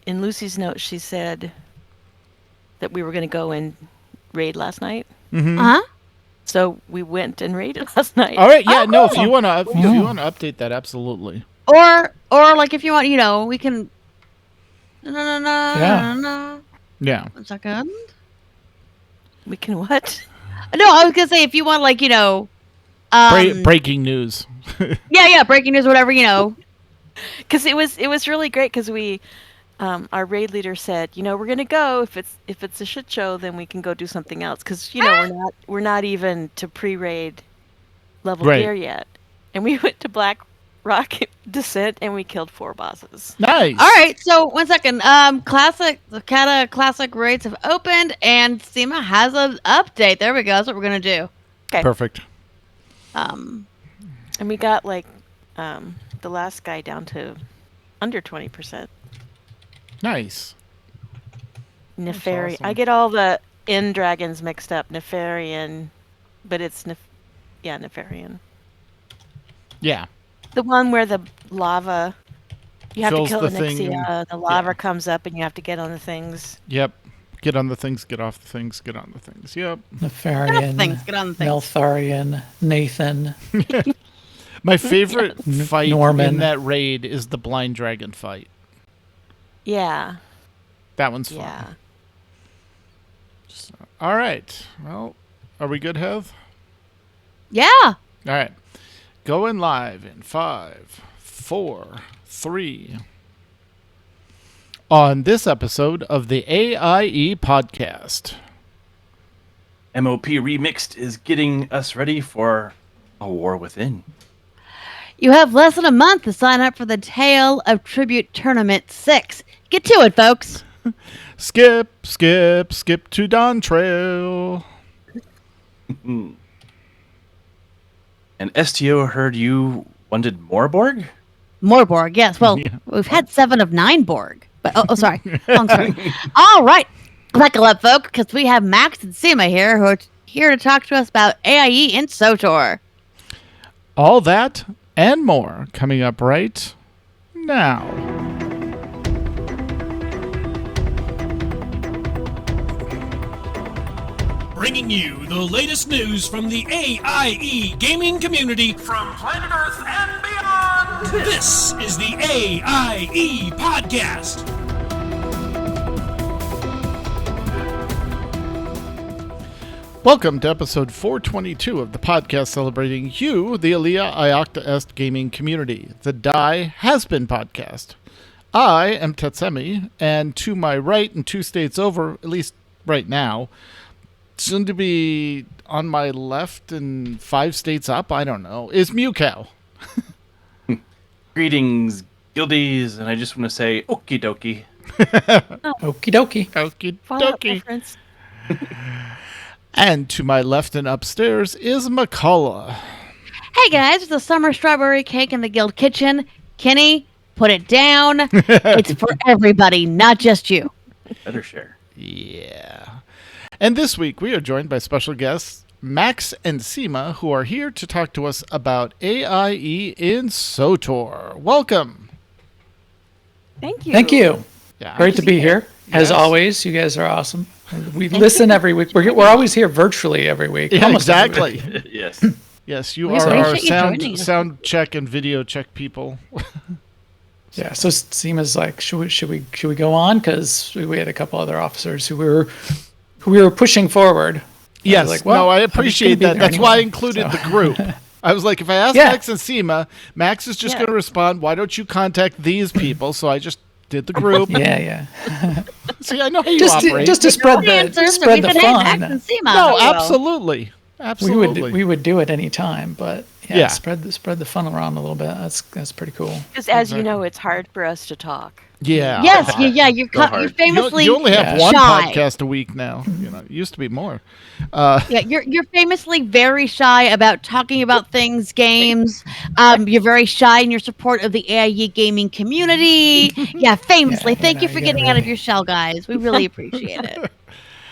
in Lucy's note, she said that we were going to go and raid last night. Uh-huh. So we went and raided last night. All right, yeah, Oh, no, cool. if you want to update that, absolutely. Or like if you want, we can. No. Yeah. 1 second. We can what? No, I was gonna say if you want, like Breaking news. yeah, breaking news, whatever, Because it was really great because we, our raid leader said, we're gonna go. If it's a shit show, then we can go do something else. Because we're not even to pre-raid level Right. gear yet, and we went to Black Rock Descent and we killed 4 bosses. Nice. All right, so 1 second. The Kata classic raids have opened, and SEMA has an update. There we go. That's what we're gonna do. Okay. Perfect. And we got the last guy down to under 20%. Nice. Nefarian. awesome. I get all the end dragons mixed up. Nefarian, but it's Nefarian. Yeah. The one where the lava, you have Fills to kill the the thing Nixia, and- the lava yeah. comes up and you have to get on the things. Yep. Get on the things, get off the things, get on the things. Yep. Get Nefarian, on the things. Neltharian, Nathan. My favorite fight Norman. in that raid is the blind dragon fight. Yeah. That one's fun. Yeah. All right. Well, are we good, Heath? Yeah. All right. Going live in 5, 4, 3. On this episode of the AIE Podcast. MOP Remixed is getting us ready for a war within. You have less than a month to sign up for the Tale of Tribute Tournament 6. Get to it, folks. Skip to Dawn Trail. And STO heard you wanted more Borg? More Borg, yes. Well, Yeah. we've had 7 of 9 Borg. But sorry. Long story. All right. Buckle up, folks, because we have Max and SEMA here who are here to talk to us about AIE and SOTOR. All that and more coming up right now. Bringing you the latest news from the AIE gaming community from planet Earth and beyond. This is the AIE Podcast. Welcome to episode 422 of the podcast celebrating you, the Alia Iacta Est gaming community, the Die Has Been podcast. I am Tetsemi, and to my right and 2 states over, at least right now, soon to be on my left and 5 states up, I don't know, is Mewcow. Greetings, guildies, and I just want to say okie dokie. Okie dokie. Okie Follow-up dokie. reference. And to my left and upstairs is McCullough. Hey, guys. It's the summer strawberry cake in the guild kitchen. Kenny, put it down. It's for everybody, not just you. Better share. Yeah. And this week we are joined by special guests Max and SEMA, who are here to talk to us about AIE in SOTOR. Welcome. Thank you. Thank you. Yeah. Great to be here. As Yes. always, you guys are awesome. We listen every week. We're always here virtually every week. Yeah, Almost every week. exactly. Yes. Yes, you We are our appreciate you joining us. sound check and video check people. Yeah. So SEMA's like, should we go on? Because we had a couple other officers who we were pushing forward. Yes, like, well, no, I I'm just gonna appreciate be that. there That's why I anyway, included so. the group. I was like, if I ask Yeah. Max and SEMA, Max is just Yeah. going to respond, why don't you contact these people? So I just did the group. Yeah. See, I know how you Just operate. to spread the Answers, spread we the said, hey, Max fun. and SEMA. no, Hello. absolutely. Absolutely. We would do it any time, but yeah, Yeah. spread the fun around a little bit. That's pretty cool. Because as you know, it's hard for us to talk. Yeah. Yes, yeah. You're hard. famously You only have Yeah. one shy. podcast a week now. You know, it used to be more. Yeah, you're famously very shy about talking about things, games. You're very shy in your support of the AIE gaming community. Yeah, famously. Yeah, Thank you you for gotta getting out of really- your shell, guys. We really appreciate it.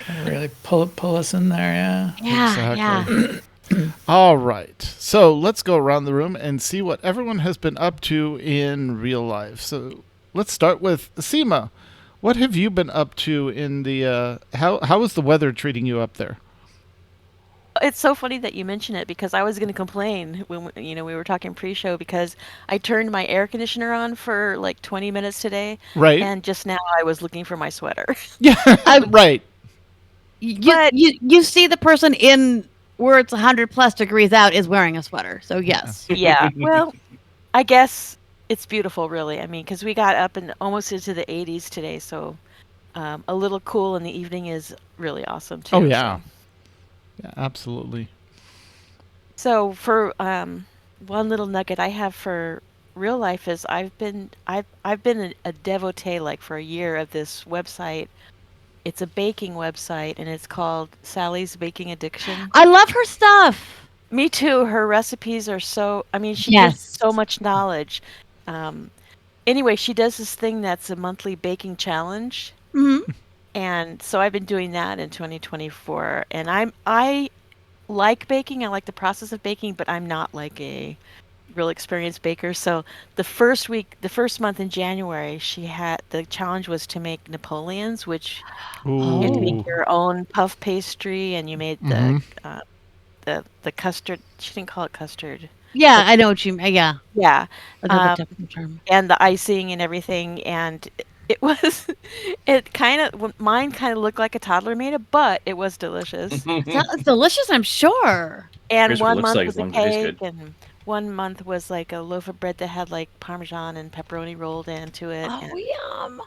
Gotta really pull us in there. Yeah. Yeah, Exactly. yeah. All right. So let's go around the room and see what everyone has been up to in real life. So let's start with SEMA. What have you been up to in the how is the weather treating you up there? It's so funny that you mention it because I was going to complain when we were talking pre-show because I turned my air conditioner on for like 20 minutes today, Right? and just now I was looking for my sweater. Yeah. I- Right. But You see the person in where it's 100+ degrees out is wearing a sweater. So yes. yeah, well, I guess it's beautiful, really. I mean, because we got up and almost into the 80s today, so a little cool in the evening is really awesome too. Oh yeah. Yeah, absolutely. So for one little nugget I have for real life is I've been a devotee like for a year of this website. It's a baking website and it's called Sally's Baking Addiction. I love her stuff. Me too. Her recipes are so, I mean, she gives Yes. so much knowledge. Um, anyway, she does this thing that's a monthly baking challenge. Hmm. And so I've been doing that in 2024. And I like baking. I like the process of baking, but I'm not like a real experienced baker. So the first month in January, the challenge was to make Napoleons, which you had to Ooh. make your own puff pastry, and you made the custard. She didn't call it custard. Yeah, I know what you mean. Yeah, Yeah, another technical term. and the icing and everything, and it was mine kind of looked like a toddler made it, but it was delicious. Sounds delicious, I'm sure. And Here's what it one looks month like was as a long as it tastes cake, good. and one month was like a loaf of bread that had like Parmesan and pepperoni rolled into it. Oh,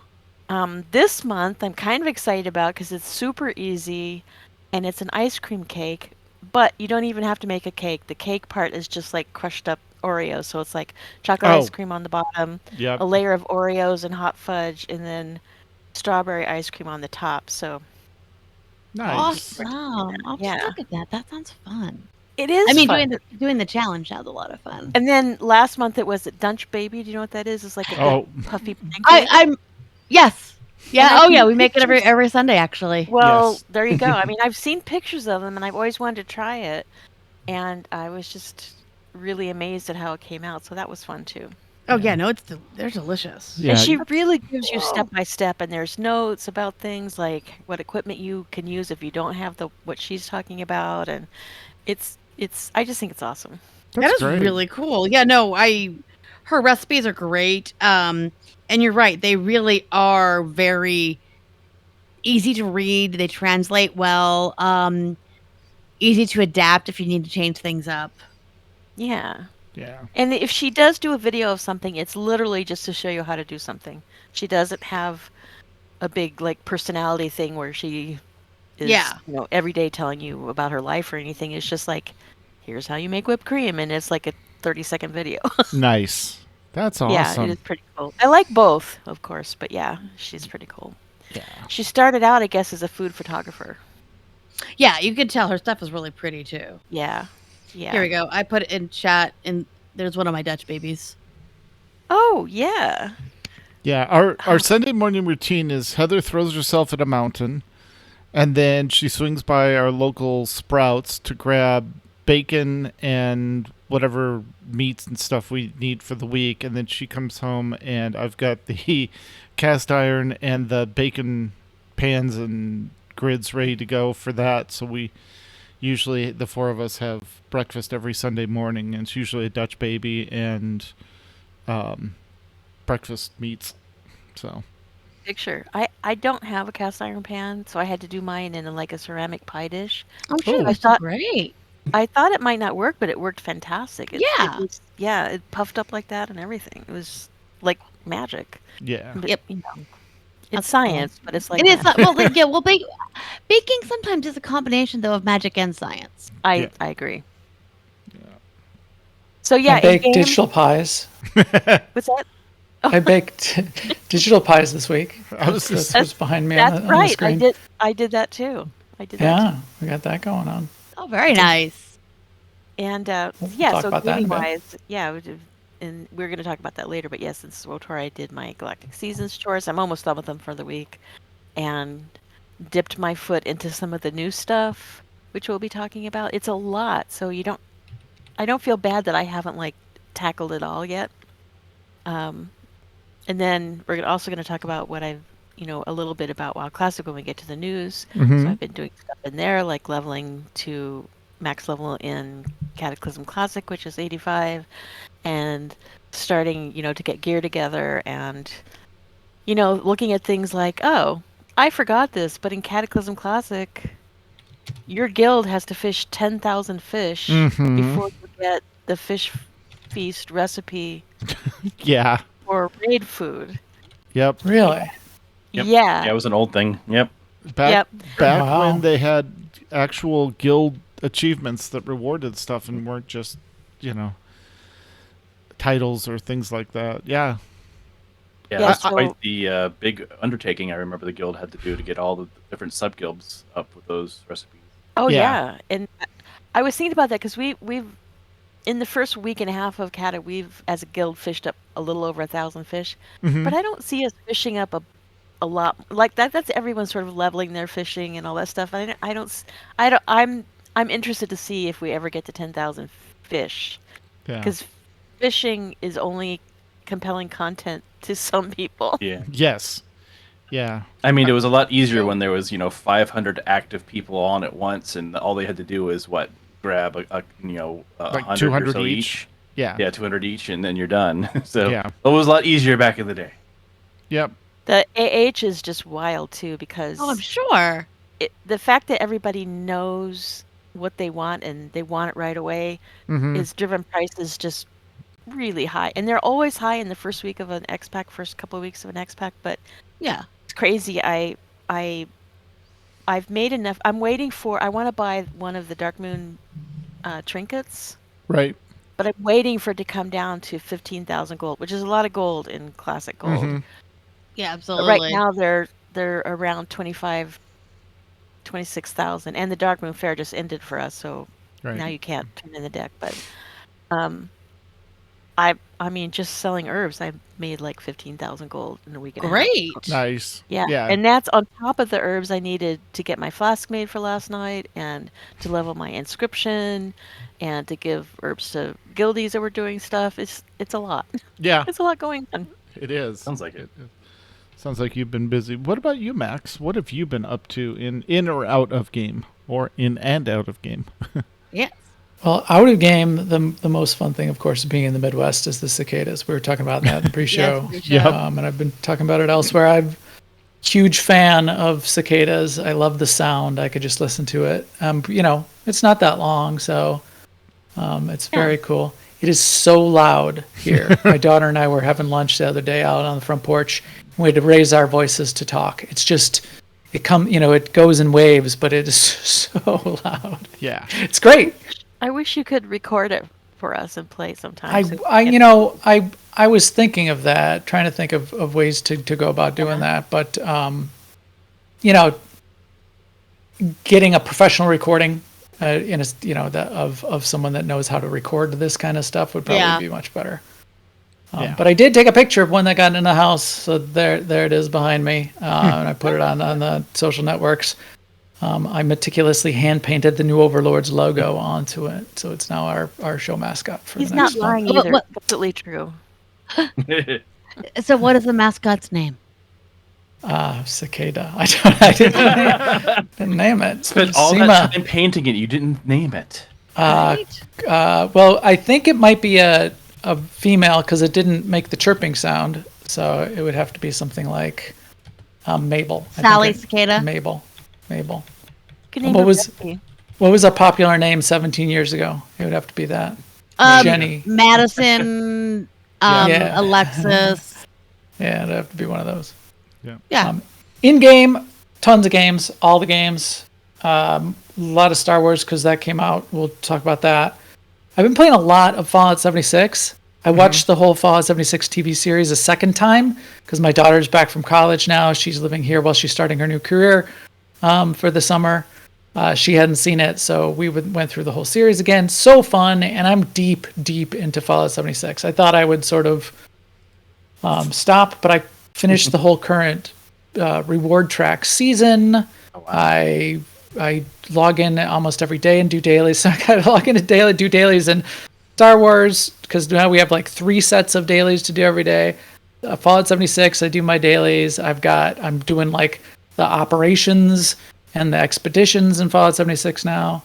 yum. This month I'm kind of excited about because it's super easy, and it's an ice cream cake, but you don't even have to make a cake. The cake part is just like crushed up Oreos, so it's like chocolate ice Oh. cream on the bottom, Yep. a layer of Oreos and hot fudge, and then strawberry ice cream on the top. So Nice. Awesome. I'll Yeah. just look at that. That sounds fun. it is I mean, fun. doing the challenge sounds a lot of fun. And then last month it was a Dunch Baby. Do you know what that is? It's like a Oh. big puffy pancake. I'm yes. Yeah. I've Oh yeah. seen We make it pictures. every Sunday actually. Well, Yes. there you go. I mean, I've seen pictures of them and I've always wanted to try it. And I was just really amazed at how it came out. So that was fun too. Oh yeah. No, they're delicious. Yeah. And she really gives you step by step, and there's notes about things like what equipment you can use if you don't have what she's talking about, and it's I just think it's awesome. That That's is great. really cool. Yeah. No, her recipes are great. And you're right. They really are very easy to read. They translate well. Easy to adapt if you need to change things up. Yeah. Yeah. And if she does do a video of something, it's literally just to show you how to do something. She doesn't have a big like personality thing where she is Yeah. every day telling you about her life or anything. It's just like, here's how you make whipped cream, and it's like a 30-second video. Nice. That's Yeah, it awesome. is pretty cool. I like both, of course, but yeah, she's pretty cool. Yeah. She started out, I guess, as a food photographer. Yeah, you can tell her stuff is really pretty too. Yeah. Yeah. Here we go. I put it in chat, and there's one of my Dutch babies. Oh, yeah. Yeah, our Sunday morning routine is Heather throws herself at a mountain, and then she swings by our local Sprouts to grab bacon and whatever meats and stuff we need for the week, and then she comes home and I've got the cast iron and the bacon pans and grids ready to go for that. So we usually, the four of us, have breakfast every Sunday morning, and it's usually a Dutch baby and breakfast meats. So Picture. I don't have a cast iron pan, so I had to do mine in like a ceramic pie dish. I'm sure Oh. that's I thought- great. I thought it might not work, but it worked fantastic. Yeah. It puffed up like that and everything. It was like magic. yeah. But, Yep. It's That's science, but it's like It is magic. well, baking sometimes is a combination though of magic and science. Yeah. I agree. So yeah, I in baked game- digital pies. What's that? I baked digital pies this week. I was That's just- what's behind me on That's the, on the right. screen. I did that too. I did that. Yeah, we got that going on. Oh, very nice. And We'll yeah, talk so about that in a gaming bit. wise, yeah, and we're going to talk about that later. But yes, since Wotor, I did my Galactic Seasons chores. I'm almost done with them for the week, and dipped my foot into some of the new stuff, which we'll be talking about. It's a lot, so I don't feel bad that I haven't like tackled it all yet. And then we're also going to talk about what I've a little bit about WoW Classic when we get to the news. Mm-hmm. So I've been doing stuff in there, like leveling to max level in Cataclysm Classic, which is 85, and starting, to get gear together and, looking at things like, oh, I forgot this, but in Cataclysm Classic, your guild has to fish 10,000 fish Mhm. before you get the fish feast recipe Yeah. for raid food. Yep. Really? Yep. Yeah. Yeah, it was an old thing. Yep. Back Wow. when they had actual guild achievements that rewarded stuff and weren't just, titles or things like that. Yeah. Yeah, Yeah, that's so- quite the big undertaking I remember the guild had to do to get all the different sub-guilds up with those recipes. Oh Yeah. yeah. And I was thinking about that because we've in the first week and a half of Cata, we've as a guild fished up a little over 1,000 fish, Mhm. but I don't see us fishing up a lot like that. That's everyone sort of leveling their fishing and all that stuff. I don't. I'm interested to see if we ever get to 10,000 fish Yeah. because fishing is only compelling content to some people. Yeah. Yes. Yeah. I mean, it was a lot easier when there was, 500 active people on at once, and all they had to do was grab a Like 100 200 or so each. Yeah. Yeah, 200 each, and then you're done. So Yeah. it was a lot easier back in the day. Yep. The AH is just wild too because Oh, I'm sure. the fact that everybody knows what they want and they want it right away Mhm. is driven prices just really high, and they're always high in the first week of an X pack, first couple of weeks of an X pack. But Yeah. it's crazy. I've made enough. I want to buy one of the Dark Moon trinkets, Right. but I'm waiting for it to come down to 15,000 gold, which is a lot of gold in classic gold. Mhm. Yeah, But absolutely. right now they're around 26,000, and the Dark Moon Fair just ended for us, so Right. now you can't turn in the deck. But I mean, just selling herbs, I made like 15,000 gold in a week and a half. Great. Nice. Yeah. Yeah. And that's on top of the herbs I needed to get my flask made for last night and to level my inscription and to give herbs to guildies that were doing stuff. It's a lot. Yeah. It's a lot going on. It is. Sounds like it. Sounds like you've been busy. What about you, Max? What have you been up to in or out of game, or in and out of game? Yes. Well, out of game, the most fun thing, of course, being in the Midwest is the cicadas. We were talking about that in the pre-show. Yes, pre-show. Yep. And I've been talking about it elsewhere. I'm huge fan of cicadas. I love the sound. I could just listen to it. It's not that long, so it's very cool. It is so loud here. My daughter and I were having lunch the other day out on the front porch. We had to raise our voices to talk. It's just, it goes in waves, but it is so loud. Yeah. It's great. I wish you could record it for us and play sometime. I was thinking of that, trying to think of ways to go about doing that, but getting a professional recording of someone that knows how to record this kind of stuff would probably be much better. Yeah. But I did take a picture of one that got in the house, so there it is behind me, and I put it on the social networks. I meticulously hand painted the New Overlords logo onto it, so it's now our show mascot for He's the not next lying month. either. What- Absolutely true. So what is the mascot's name? Cicada. I didn't name it. Spent all that time painting it. You didn't name it. Well, I think it might be a female because it didn't make the chirping sound, so it would have to be something like Mabel. I think Sally Cicada? Mabel. You can name What a was- recipe. What was a popular name 17 years ago? It would have to be that. Jenny. Madison, Yeah. Alexis. Yeah, it'd have to be one of those. Yeah. In game, tons of games, all the games. A lot of Star Wars because that came out. We'll talk about that. I've been playing a lot of Fallout 76. I watched the whole Fallout 76 TV series a second time because my daughter's back from college now. She's living here while she's starting her new career for the summer. She hadn't seen it, so we went through the whole series again. So fun, and I'm deep into Fallout 76. I thought I would sort of stop, but I finished the whole current reward track season. Oh, wow. I log in almost every day and do dailies. So I gotta log in to do dailies and Star Wars because now we have like 3 sets of dailies to do every day. Fallout 76. I do my dailies. I'm doing like the operations and the expeditions in Fallout 76 now.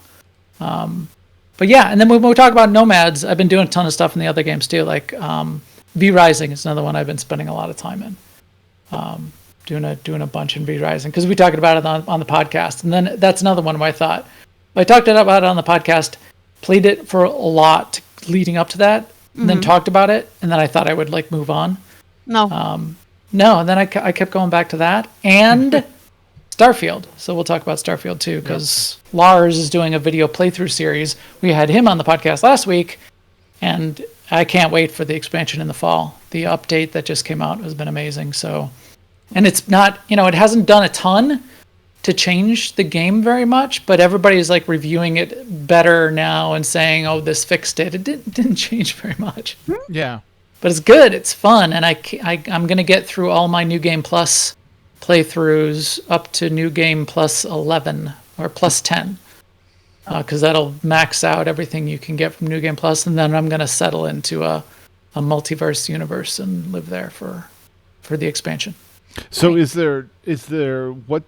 But yeah, and then when we talk about nomads, I've been doing a ton of stuff in the other games too. Like V Rising is another one I've been spending a lot of time in. Doing a bunch in V Rising because we talked about it on the podcast, and then that's another one where I thought I talked about it on the podcast, played it for a lot leading up to that, and then talked about it, and then I thought I would like move on. No. No, and then I kept going back to that and Starfield. So we'll talk about Starfield too because Lars is doing a video playthrough series. We had him on the podcast last week, and I can't wait for the expansion in the fall. The update that just came out has been amazing. So, and it's not, it hasn't done a ton to change the game very much, but everybody's like reviewing it better now and saying, "Oh, this fixed it." It didn't change very much. Yeah. But it's good. It's fun, and I'm gonna get through all my New Game Plus playthroughs up to New Game Plus 11 or plus 10, because that'll max out everything you can get from New Game Plus, and then I'm gonna settle into a multiverse universe and live there for the expansion. So is there what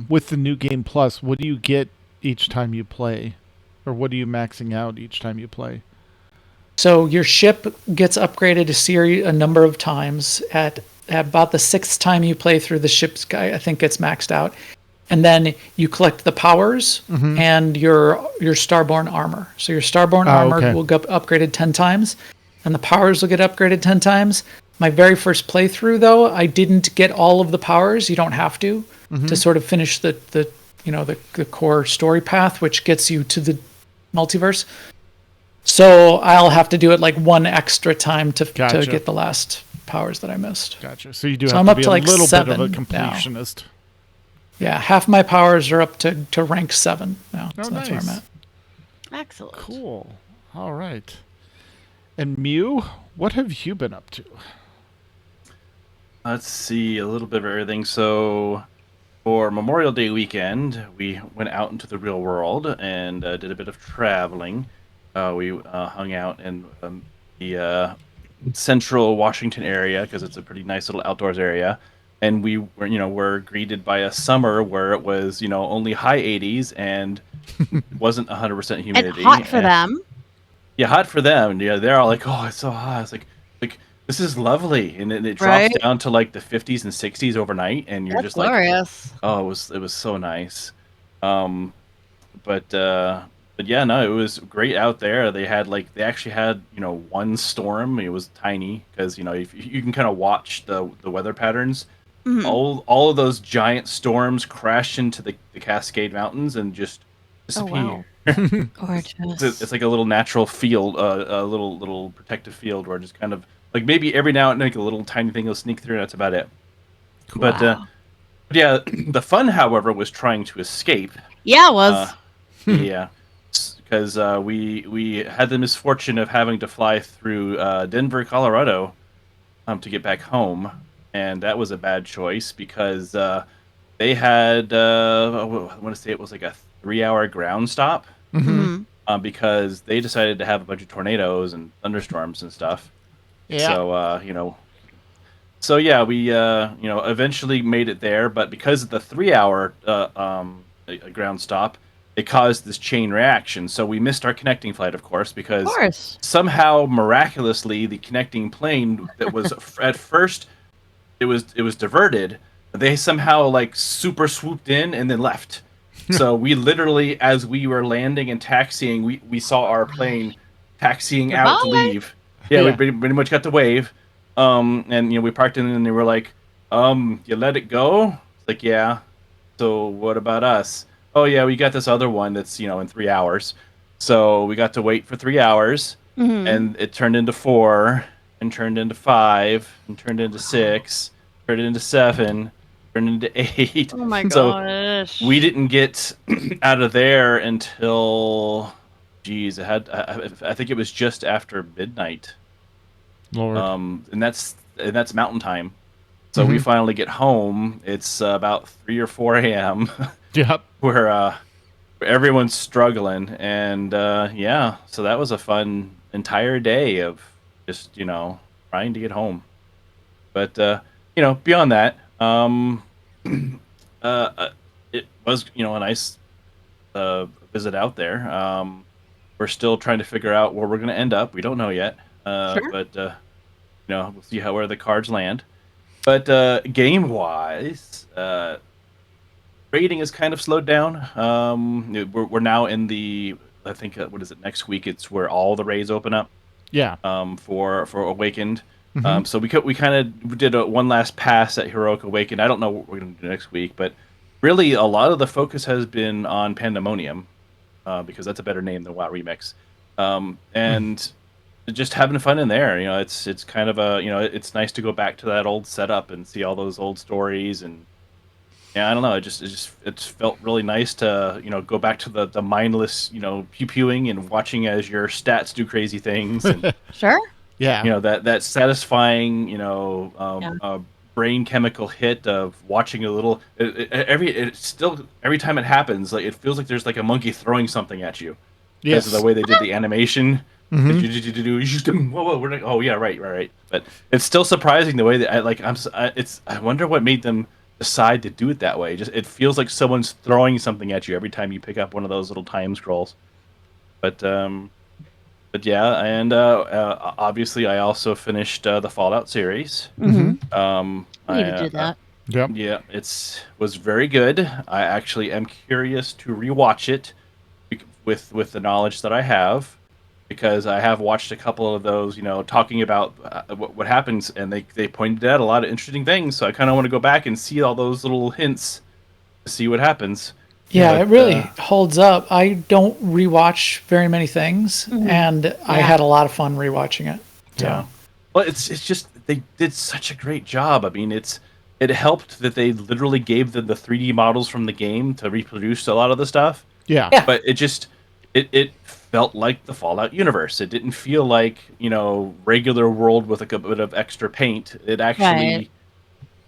with the New Game Plus? What do you get each time you play, or what are you maxing out each time you play? So your ship gets upgraded a number of times. At about the 6th time you play through, the ship's guy, I think, gets maxed out. And then you collect the powers and your Starborn armor. So your Starborn armor will get upgraded 10 times, and the powers will get upgraded 10 times. My very first playthrough, though, I didn't get all of the powers. You don't have to sort of finish the core story path, which gets you to the multiverse. So I'll have to do it like one extra time to get the last powers that I missed. Gotcha. So you do I'm have up to be to a like little bit of a 7 completionist. Yeah, half my powers are up to rank 7 now. Oh, so that's nice. where I'm at. Excellent. Cool. All right. And Mew, what have you been up to? Let's see, a little bit of everything. So for Memorial Day weekend, we went out into the real world and did a bit of traveling. We hung out in the central Washington area because it's a pretty nice little outdoors area. And we were greeted by a summer where it was, only high 80s and wasn't 100% humidity. And hot for them. Yeah, hot for them. Yeah, they're all like, "Oh, it's so hot." It's like this is lovely, and it drops down to like the 50s and 60s overnight, and you're just glorious. like, "Oh, it was so nice." But yeah, no, it was great out there. They actually had one storm. It was tiny because if you can kind of watch the weather patterns. All of those giant storms crash into the Cascade Mountains and just disappear. Oh, wow. Gorgeous. It's like a little natural field, a little protective field where just kind of like maybe every now and then like a little tiny thing will sneak through, and that's about it. Cool. But yeah, the fun, however, was trying to escape. Yeah, it was. Yeah, because we had the misfortune of having to fly through Denver, Colorado, to get back home, and that was a bad choice because they had I want to say it was like a 3-hour ground stop. Because they decided to have a bunch of tornadoes and thunderstorms and stuff. Yeah. So yeah, we eventually made it there, but because of the 3-hour ground stop, it caused this chain reaction. So we missed our connecting flight, of course, because somehow miraculously the connecting plane that was at first it was diverted. They somehow like super swooped in and then left. So we literally, as we were landing and taxiing, we saw our plane taxiing out to leave. Yeah, we pretty much got to wave. And we parked in and they were like, you let it go? It's like, yeah. So what about us? Oh yeah, we got this other one that's, in 3 hours. So we got to wait for 3 hours and it turned into 4 and turned into 5 and turned into 6, turned into 7. Into 8. Oh my gosh. So we didn't get out of there until I think it was just after midnight. Lord. And that's mountain time. So we finally get home. It's about 3 or 4 a.m. Yep. where everyone's struggling, and so that was a fun entire day of just trying to get home. But beyond that, it was a nice visit out there. We're still trying to figure out where we're going to end up. We don't know yet, but we'll see where the cards land. But game wise, rating is kind of slowed down. We're now in the, I think what is it, next week? It's where all the raids open up. Yeah. For Awakened. So we kind of did one last pass at Heroic Awakened. I don't know what we're going to do next week, but really a lot of the focus has been on Pandemonium, because that's a better name than WoW Remix, and just having fun in there. It's kind of it's nice to go back to that old setup and see all those old stories, and I don't know. It felt really nice to go back to the mindless pew-pewing and watching as your stats do crazy things. And, Sure. Yeah. That satisfying brain chemical hit of watching a little. Every time it happens, like it feels like there's like a monkey throwing something at you. Yes. Because of the way they did the animation. Whoa, oh yeah, right. But it's still surprising the way that I wonder what made them decide to do it that way. Just it feels like someone's throwing something at you every time you pick up one of those little time scrolls. But yeah, and obviously I also finished the Fallout series. Mm-hmm. I need to do that. Yeah, was very good. I actually am curious to rewatch it with the knowledge that I have, because I have watched a couple of those, talking about what happens, and they pointed out a lot of interesting things. So I kind of want to go back and see all those little hints to see what happens. Yeah, it really holds up. I don't rewatch very many things, and I had a lot of fun rewatching it. So. Yeah. Well, it's just they did such a great job. I mean, it helped that they literally gave them the 3D models from the game to reproduce a lot of the stuff. Yeah. But it felt like the Fallout universe. It didn't feel like, regular world with like a bit of extra paint. It actually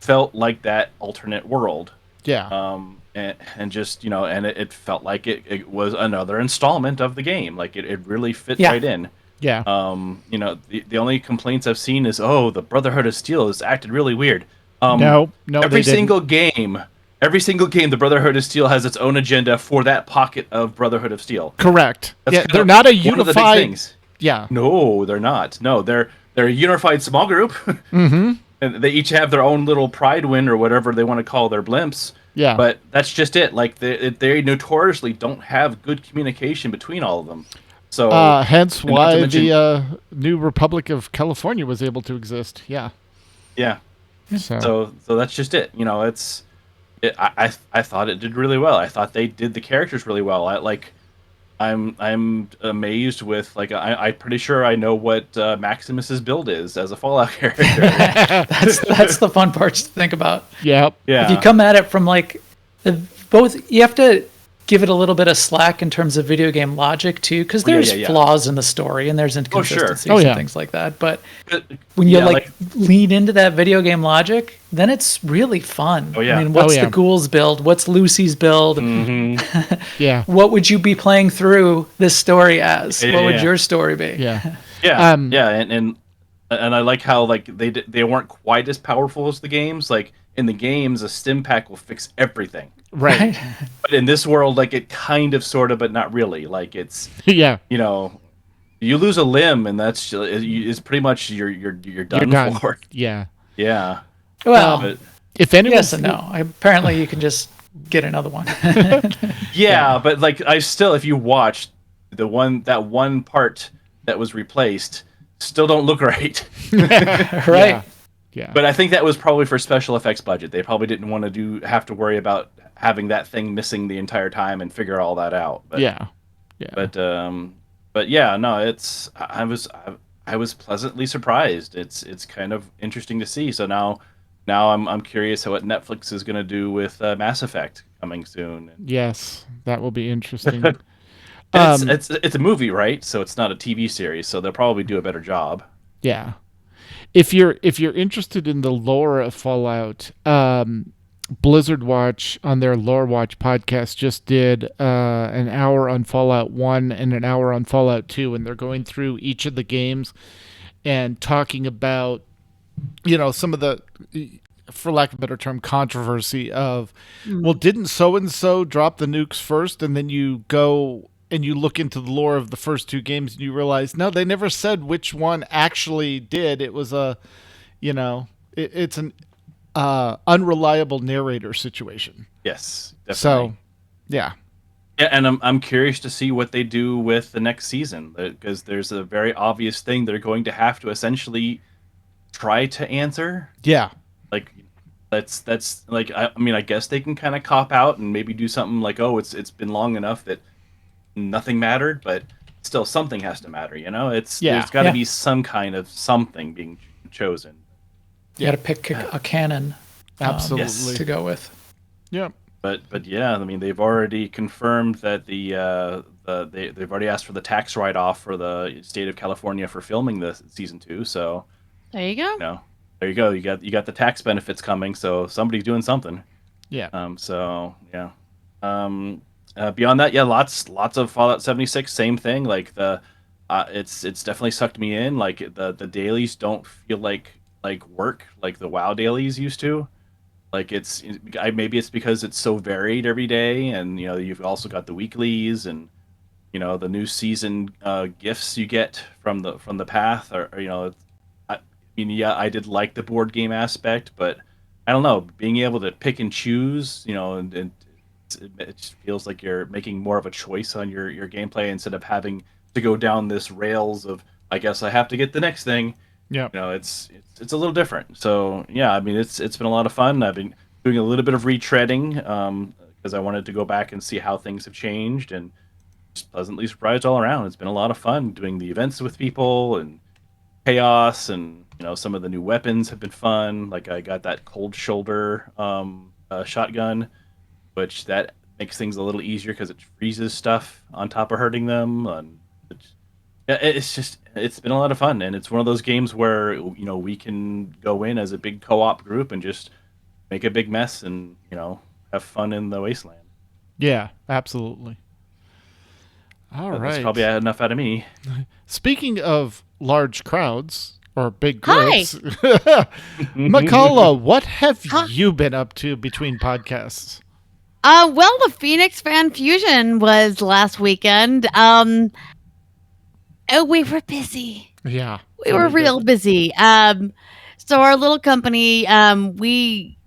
felt like that alternate world. Yeah. And just, and it felt like it was another installment of the game. Like it really fit right in. Yeah. The only complaints I've seen is, the Brotherhood of Steel has acted really weird. No, every single game, the Brotherhood of Steel has its own agenda for that pocket of Brotherhood of Steel. Correct. That's they're not a one of the big unified. things. Yeah. No, they're not. No, they're a unified small group. Mm-hmm. And they each have their own little pride win or whatever they want to call their blimps. Yeah. But that's just it. Like they notoriously don't have good communication between all of them. So hence why the New Republic of California was able to exist. Yeah. Yeah. So that's just it. I thought it did really well. I thought they did the characters really well. I'm amazed with I'm pretty sure I know what Maximus's build is as a Fallout character. That's the fun parts to think about. Yep. Yeah. If you come at it from both, you have to give it a little bit of slack in terms of video game logic too, because there's flaws in the story and there's inconsistencies and things like that. But when you lean into that video game logic, then it's really fun. Oh yeah. I mean, what's the ghouls build? What's Lucy's build? Mm-hmm. Yeah. What would you be playing through this story as? What would your story be? Yeah. Yeah. And I like how they weren't quite as powerful as the games. Like in the games, a stim pack will fix everything. Right. But in this world, it kind of, sort of, but not really. Like it's yeah. You lose a limb, and that's it's pretty much you're done for. Yeah. Yeah. Well, if anyone, yes and no. Apparently, you can just get another one. But I still, if you watch that one part that was replaced, still don't look right. Right. Yeah. But I think that was probably for special effects budget. They probably didn't want to have to worry about having that thing missing the entire time and figure all that out. But, yeah. But yeah, no, I was pleasantly surprised. It's kind of interesting to see. So now I'm curious what Netflix is going to do with Mass Effect coming soon. Yes, that will be interesting. It's a movie, right? So it's not a TV series. So they'll probably do a better job. Yeah. If you're interested in the lore of Fallout, Blizzard Watch on their Lore Watch podcast just did an hour on Fallout 1 and an hour on Fallout 2, and they're going through each of the games and talking about some of the, for lack of a better term, controversy of, well, didn't so and so drop the nukes first, and then you go and you look into the lore of the first two games and you realize no, they never said which one actually did. It was it's an unreliable narrator situation. Yes, definitely. So, yeah. Yeah, and I'm curious to see what they do with the next season, because there's a very obvious thing they're going to have to essentially try to answer. Yeah. Like that's like, I mean, I guess they can kind of cop out and maybe do something like, oh, it's been long enough that nothing mattered, but still something has to matter, there's got to be some kind of something being chosen. You got to pick a canon, absolutely, to go with. Yep. But yeah, I mean, they've already confirmed that they've already asked for the tax write-off for the state of California for filming the season 2. So there you go. There you go. You got the tax benefits coming. So somebody's doing something. Yeah. So yeah. Beyond that, yeah, lots of Fallout 76. Same thing. Like it's definitely sucked me in. Like the dailies don't feel like work like the WoW dailies used to. Like maybe it's because it's so varied every day, and you've also got the weeklies and the new season gifts you get from the path, or I mean, yeah, I did like the board game aspect, but I don't know, being able to pick and choose, and it just feels like you're making more of a choice on your gameplay instead of having to go down this rails of, I guess I have to get the next thing. Yeah. It's a little different. So yeah, I mean, it's been a lot of fun. I've been doing a little bit of retreading because I wanted to go back and see how things have changed, and just pleasantly surprised all around. It's been a lot of fun doing the events with people and chaos, and some of the new weapons have been fun. Like I got that cold shoulder shotgun, which that makes things a little easier because it freezes stuff on top of hurting them. And it's been a lot of fun, and it's one of those games where we can go in as a big co-op group and just make a big mess and have fun in the wasteland. Yeah, absolutely. All right. That's probably enough out of me. Speaking of large crowds or big groups, McCullough, what have you been up to between podcasts? Well, the Phoenix Fan Fusion was last weekend. Oh, we were busy. Yeah. We were real busy. So our little company, we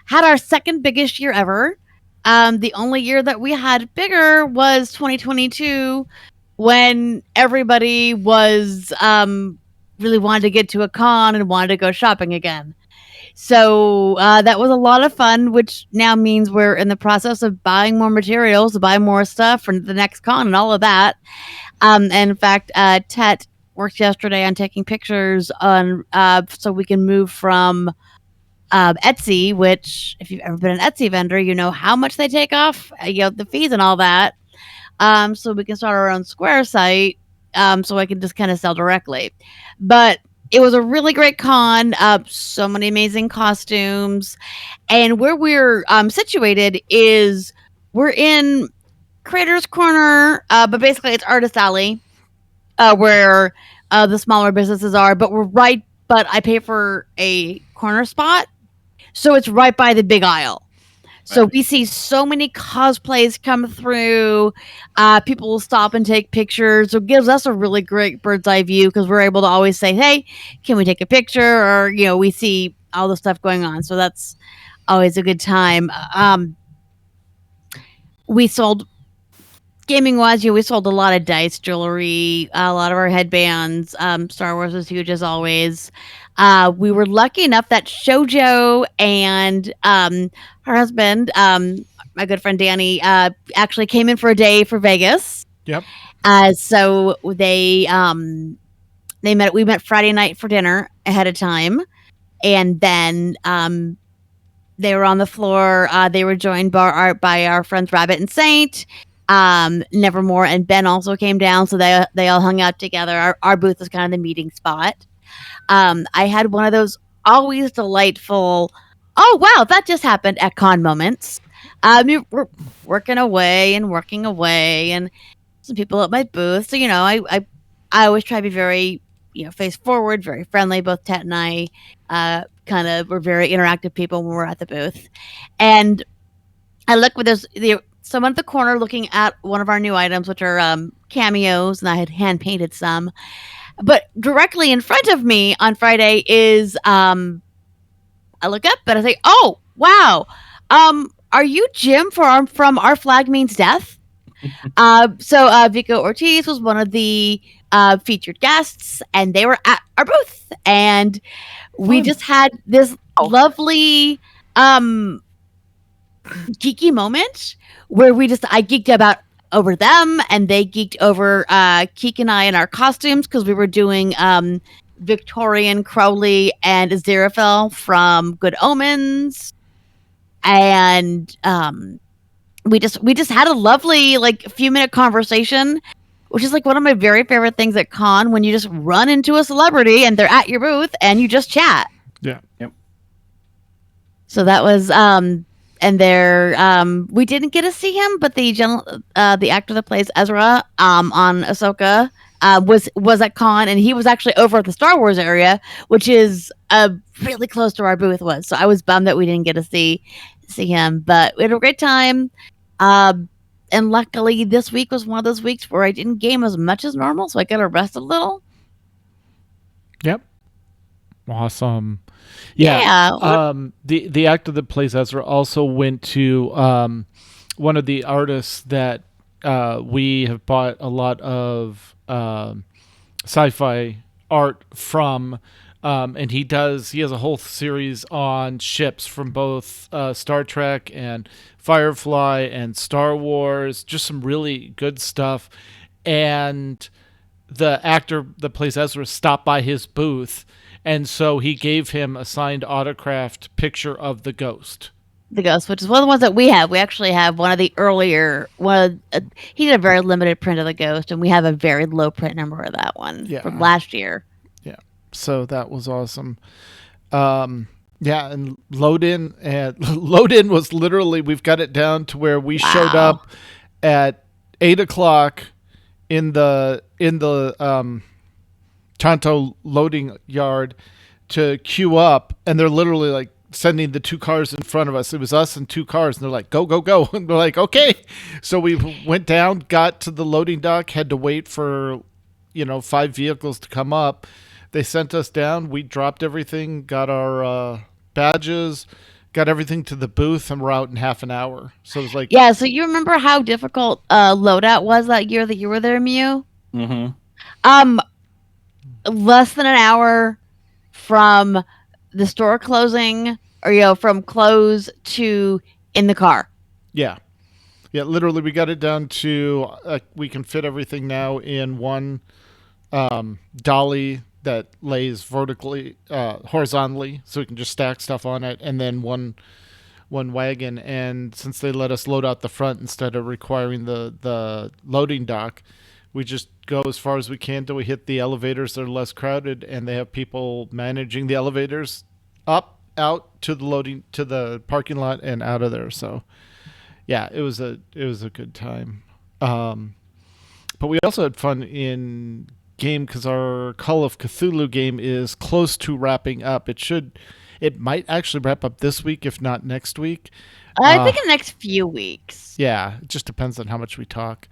had our second biggest year ever. The only year that we had bigger was 2022, when everybody was really wanted to get to a con and wanted to go shopping again. So that was a lot of fun, which now means we're in the process of buying more materials to buy more stuff for the next con and all of that. And in fact, Tet worked yesterday on taking pictures on so we can move from Etsy, which if you've ever been an Etsy vendor, you know how much they take off, the fees and all that. So we can start our own Square site, so I can just kind of sell directly. But it was a really great con. So many amazing costumes, and where we're situated is we're in Creators Corner, but basically it's Artist Alley, where the smaller businesses are. But but I pay for a corner spot, so it's right by the big aisle. So we see so many cosplays come through. People will stop and take pictures. So it gives us a really great bird's eye view because we're able to always say, hey, can we take a picture? Or, we see all the stuff going on. So that's always a good time. We sold, gaming-wise, we sold a lot of dice, jewelry, a lot of our headbands. Star Wars was huge as always. We were lucky enough that Shoujo and her husband, my good friend Danny, actually came in for a day for Vegas. Yep. So they met. We met Friday night for dinner ahead of time, and then they were on the floor. They were joined by our friends Rabbit and Saint. Nevermore and Ben also came down, so they all hung out together. Our booth was kind of the meeting spot. I had one of those always delightful, oh wow, that just happened at con moments. We're working away, and some people at my booth. So I always try to be very face forward, very friendly. Both Tet and I kind of were very interactive people when we were at the booth. And I look with someone at the corner looking at one of our new items, which are cameos, and I had hand painted some. But directly in front of me on Friday is I look up and I say, "Oh, wow. Are you Jim from Our Flag Means Death?" So Vico Ortiz was one of the featured guests, and they were at our booth, and we just had this lovely geeky moment where I geeked about over them, and they geeked over Keek and I in our costumes because we were doing Victorian Crowley and Aziraphale from Good Omens, and we just had a lovely few minute conversation, which is one of my very favorite things at con, when you just run into a celebrity and they're at your booth and you just chat. Yeah. Yep. So that was and there we didn't get to see him, but the actor that plays Ezra on Ahsoka was at con, and he was actually over at the Star Wars area, which is really close to our booth was. So I was bummed that we didn't get to see him, but we had a great time. And luckily this week was one of those weeks where I didn't game as much as normal, so I got to rest a little. Yep. Awesome. Yeah. The actor that plays Ezra also went to one of the artists that we have bought a lot of sci-fi art from, and he has a whole series on ships from both Star Trek and Firefly and Star Wars, just some really good stuff. And the actor that plays Ezra stopped by his booth, and so he gave him a signed autographed picture of the Ghost. The Ghost, which is one of the ones that we have. We actually have one of the earlier he did a very limited print of the Ghost, and we have a very low print number of that one from last year. Yeah, so that was awesome. And load in was literally, we've got it down to where we showed up at 8:00 in the Tonto loading yard to queue up, and they're literally sending the two cars in front of us. It was us and two cars, and they're like, go, go, go. And we're like, okay. So we went down, got to the loading dock, had to wait for, 5 vehicles to come up. They sent us down. We dropped everything, got our badges, got everything to the booth, and we're out in half an hour. So it was like... Yeah, so you remember how difficult loadout was that year that you were there, Mew? Mm-hmm. Less than an hour from the store closing, or from close to in the car. Yeah, literally we got it down to we can fit everything now in one dolly that lays horizontally, so we can just stack stuff on it, and then one wagon. And since they let us load out the front instead of requiring the loading dock, we just go as far as we can till we hit the elevators that are less crowded, and they have people managing the elevators up, out to the parking lot and out of there. So yeah, it was a good time. But we also had fun in game because our Call of Cthulhu game is close to wrapping up. It might actually wrap up this week, if not next week. I think in the next few weeks. Yeah, it just depends on how much we talk.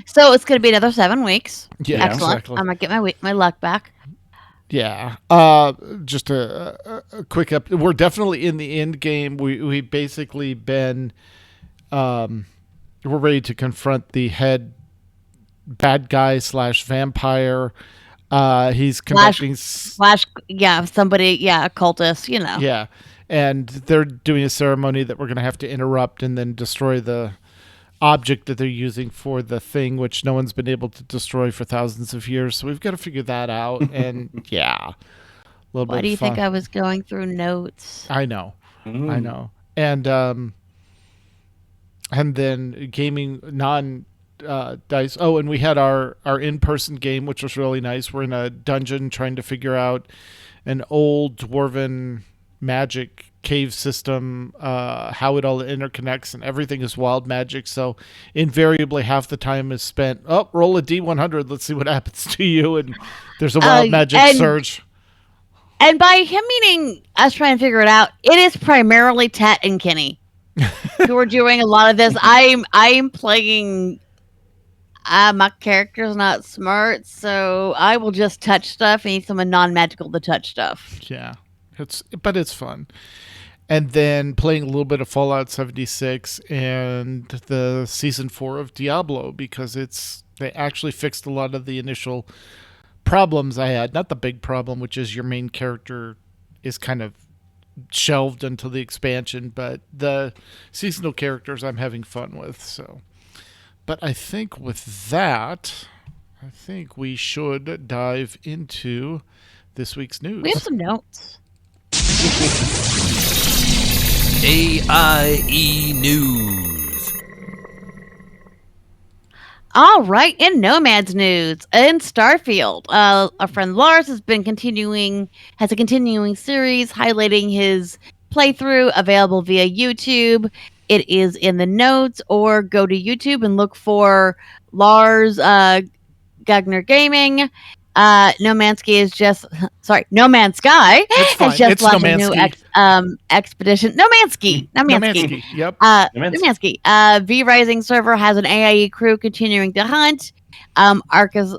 So it's going to be another 7 weeks. Yeah, excellent. Exactly. I'm going to get my luck back. Yeah. Just a quick up. We're definitely in the end game. We basically been we're ready to confront the head bad guy / vampire. He's conducting somebody, a cultist, Yeah. And they're doing a ceremony that we're going to have to interrupt and then destroy the object that they're using for the thing, which no one's been able to destroy for thousands of years. So we've got to figure that out. And yeah, a little bit. Why do you think I was going through notes? I know. I know. And then gaming dice. Oh, and we had our in-person game, which was really nice. We're in a dungeon trying to figure out an old dwarven magic cave system, how it all interconnects, and everything is wild magic. So invariably half the time is spent, roll a D100, let's see what happens to you, and there's a wild magic surge. And by him meaning us trying to figure it out, it is primarily Tat and Kenny who are doing a lot of this. I'm playing. My character's not smart, so I will just touch stuff and need someone non-magical to touch stuff. Yeah, but it's fun. And then playing a little bit of Fallout 76 and the season 4 of Diablo, because they actually fixed a lot of the initial problems I had. Not the big problem, which is your main character is kind of shelved until the expansion, but the seasonal characters I'm having fun with. So, but I think with that, we should dive into this week's news. We have some notes. AIE News. All right, in Nomad's news, in Starfield, our friend Lars has a continuing series highlighting his playthrough, available via YouTube. It is in the notes, or go to YouTube and look for Lars Gagner Gaming. No Man's Sky has just launched a new expedition. No Man's Sky. Yep. No Man's Sky. V Rising server has an AIE crew continuing to hunt. Ark is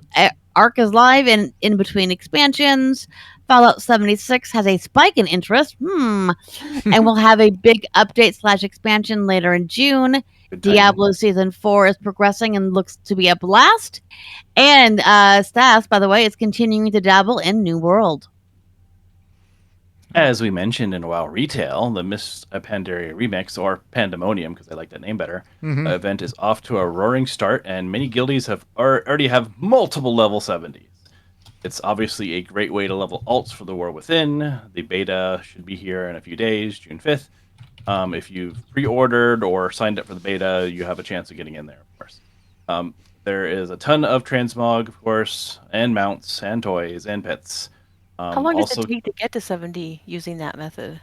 live and in between expansions. Fallout 76 has a spike in interest. And we'll have a big update / expansion later in June. Diablo Season 4 is progressing and looks to be a blast. And Stas, by the way, is continuing to dabble in New World. As we mentioned in WoW Retail, the Miss Pandaria Remix, or Pandemonium, because I like that name better, event is off to a roaring start, and many guildies already have multiple level 70s. It's obviously a great way to level alts for the War Within. The beta should be here in a few days, June 5th. If you've pre-ordered or signed up for the beta, you have a chance of getting in there, of course. There is a ton of transmog, of course, and mounts, and toys, and pets. How long does it take to get to 70 using that method?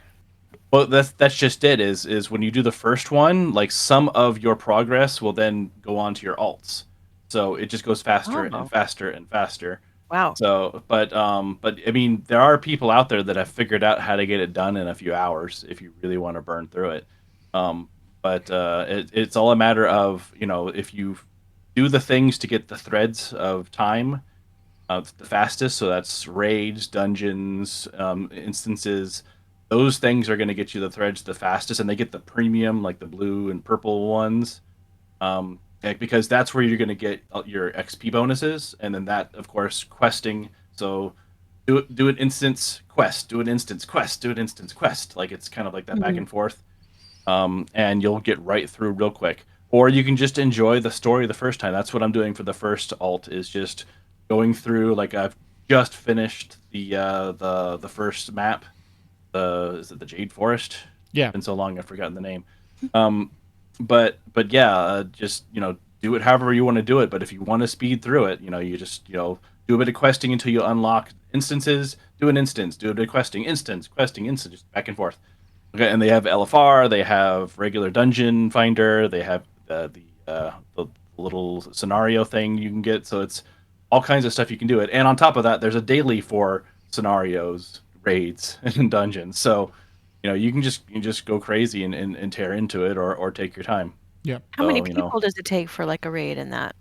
Well, that's just it, is when you do the first one, like some of your progress will then go on to your alts. So it just goes faster and faster and faster. Wow. So, but I mean, there are people out there that have figured out how to get it done in a few hours if you really want to burn through it. It's all a matter of, if you do the things to get the threads of time the fastest. So that's raids, dungeons, instances. Those things are going to get you the threads the fastest, and they get the premium, like the blue and purple ones. Because that's where you're going to get your XP bonuses, and then that, of course, questing. So do an instance quest, do an instance quest, do an instance quest. Like it's kind of like that back and forth, and you'll get right through real quick. Or you can just enjoy the story the first time. That's what I'm doing for the first alt, is just going through. Like I've just finished the first map. Is it the Jade Forest? Yeah. It's been so long I've forgotten the name. But yeah, just do it however you want to do it. But if you want to speed through it, you just do a bit of questing until you unlock instances. Do an instance. Do a bit of questing. Instance, just back and forth. Okay, and they have LFR. They have regular dungeon finder. They have the little scenario thing you can get. So it's all kinds of stuff you can do it. And on top of that, there's a daily for scenarios, raids, and dungeons. So you can just go crazy and tear into it, or take your time. Yeah. How many people does it take for like a raid in that?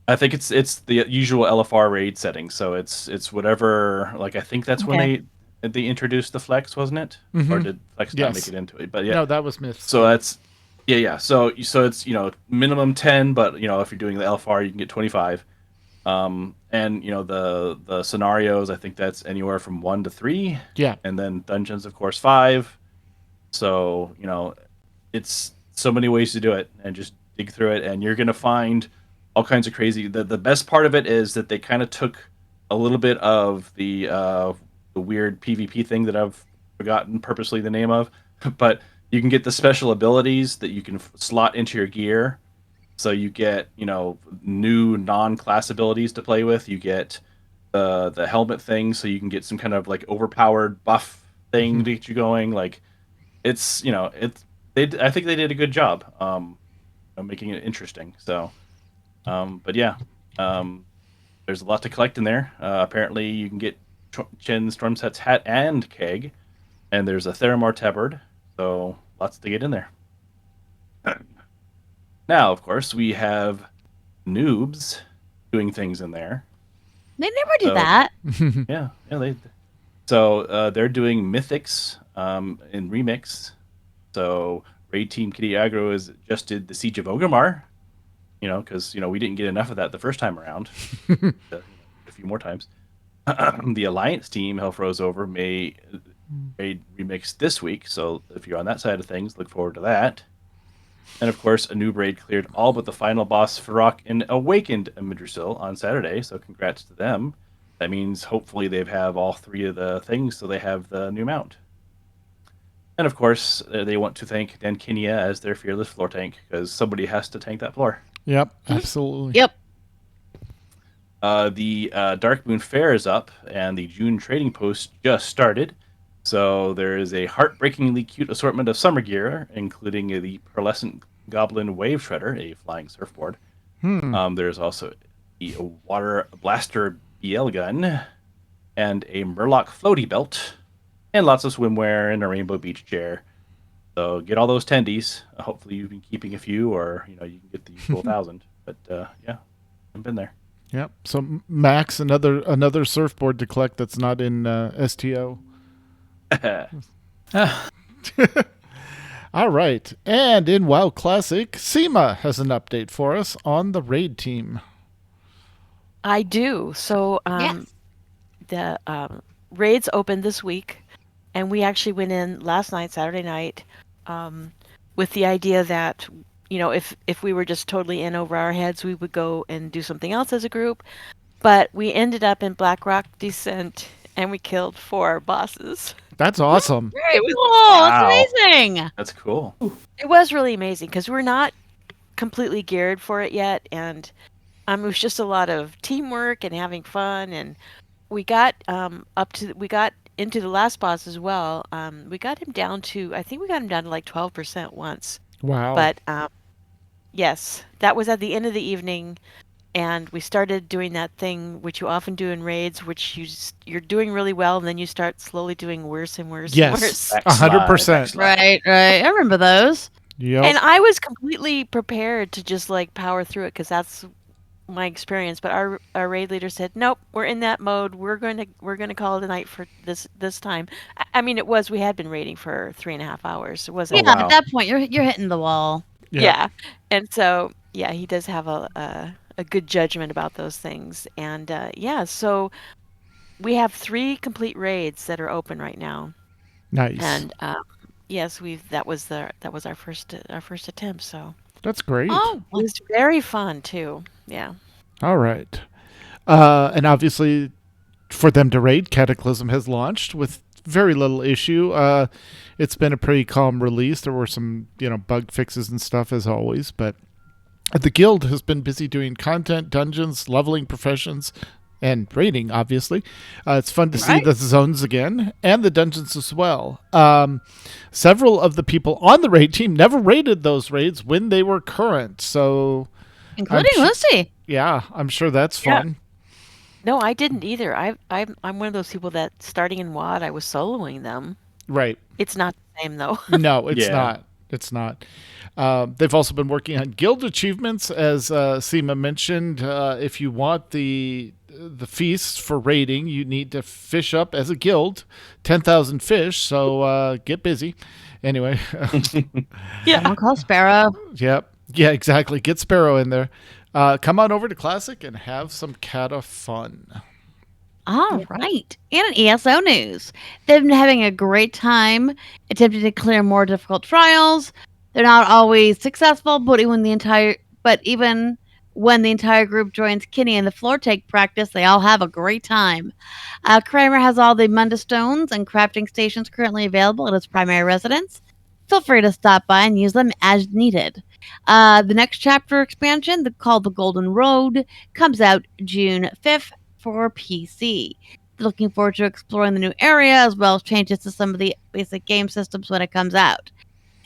I think it's the usual LFR raid setting. So it's whatever. Like I think that's when they introduced the flex, wasn't it? Mm-hmm. Or did flex not make it into it? But yeah, no, that was myth. So that's yeah. So it's minimum 10, but if you're doing the LFR, you can get 25. And the scenarios, I think that's anywhere from 1 to 3. Yeah. And then dungeons, of course, 5. So it's so many ways to do it, and just dig through it, and you're gonna find all kinds of crazy. The best part of it is that they kind of took a little bit of the weird PvP thing that I've forgotten purposely the name of, but you can get the special abilities that you can slot into your gear. So you get, new non-class abilities to play with. You get the helmet thing, so you can get some kind of like overpowered buff thing to get you going. Like it's I think they did a good job making it interesting. So, but yeah, there's a lot to collect in there. Apparently, you can get Chen Stormset's hat and keg, and there's a Theramore tabard. So lots to get in there. Now, of course, we have noobs doing things in there. They never do that. Yeah, they. So they're doing mythics in remix. So Raid Team Kitty Aggro has just did the Siege of Orgrimmar. Because we didn't get enough of that the first time around. A few more times. The Alliance team, Hell Froze Over, may raid remix this week. So if you're on that side of things, look forward to that. And of course, a new raid cleared all but the final boss, Farok, and Awakened Midrasil on Saturday. So congrats to them. That means hopefully they have all 3 of the things, so they have the new mount. And of course, they want to thank Dankinia as their fearless floor tank, because somebody has to tank that floor. Yep, absolutely. Yep. The Dark Moon Fair is up, and the June trading post just started. So there is a heartbreakingly cute assortment of summer gear, including the Pearlescent Goblin Wave Shredder, a flying surfboard. There's also the Water Blaster BL gun, and a Murloc floaty belt, and lots of swimwear and a Rainbow Beach chair. So get all those tendies. Hopefully you've been keeping a few, or you can get the full 1,000. But yeah, I've been there. Yep. So Max, another surfboard to collect that's not in STO. All right. And in WoW Classic, Seema has an update for us on the raid team. I do. So Yes. the raids opened this week, and we actually went in last night, Saturday night, with the idea that if we were just totally in over our heads, we would go and do something else as a group. But we ended up in Blackrock Descent, and we killed 4 bosses. That's awesome. Very cool. Wow. That's amazing. That's cool. It was really amazing because we're not completely geared for it yet, and it was just a lot of teamwork and having fun. And we got we got into the last boss as well. We got him down to like 12% once. Wow. But yes, that was at the end of the evening, and we started doing that thing which you often do in raids, which you're doing really well, and then you start slowly doing worse and worse and worse. Yes, 100%. Right. I remember those. Yep. And I was completely prepared to just like power through it because that's my experience. But our raid leader said, "Nope, we're in that mode. We're going to call it a night for this time." I mean, we had been raiding for 3.5 hours. It wasn't. Yeah, at that point you're hitting the wall. Yeah. And so he does have a good judgment about those things. And so we have 3 complete raids that are open right now. Nice. And yes, that was our first attempt. So that's great. Oh, it was very fun too. Yeah. All right. And obviously, for them to raid, Cataclysm has launched with very little issue. It's been a pretty calm release. There were some, bug fixes and stuff as always, but the guild has been busy doing content, dungeons, leveling professions, and raiding, obviously. It's fun to see the zones again, and the dungeons as well. Several of the people on the raid team never raided those raids when they were current, so... Including Lucy. Yeah, I'm sure that's fun. No, I didn't either. I'm one of those people that starting in WoD, I was soloing them. Right. It's not the same, though. No, it's not. It's not. They've also been working on guild achievements, as Seema mentioned. If you want the feast for raiding, you need to fish up as a guild 10,000 fish. So get busy. Anyway. Someone call Sparrow. Yep. Yeah, exactly. Get Sparrow in there. Come on over to Classic and have some Cata fun. All right. And in ESO news, they've been having a great time attempting to clear more difficult trials. They're not always successful, but even when the entire group joins Kenny in the floor take practice, they all have a great time. Kramer has all the Munda stones and crafting stations currently available at his primary residence. Feel free to stop by and use them as needed. The next chapter expansion, called The Golden Road, comes out June 5th for PC. looking forward to exploring the new area as well as changes to some of the basic game systems when it comes out.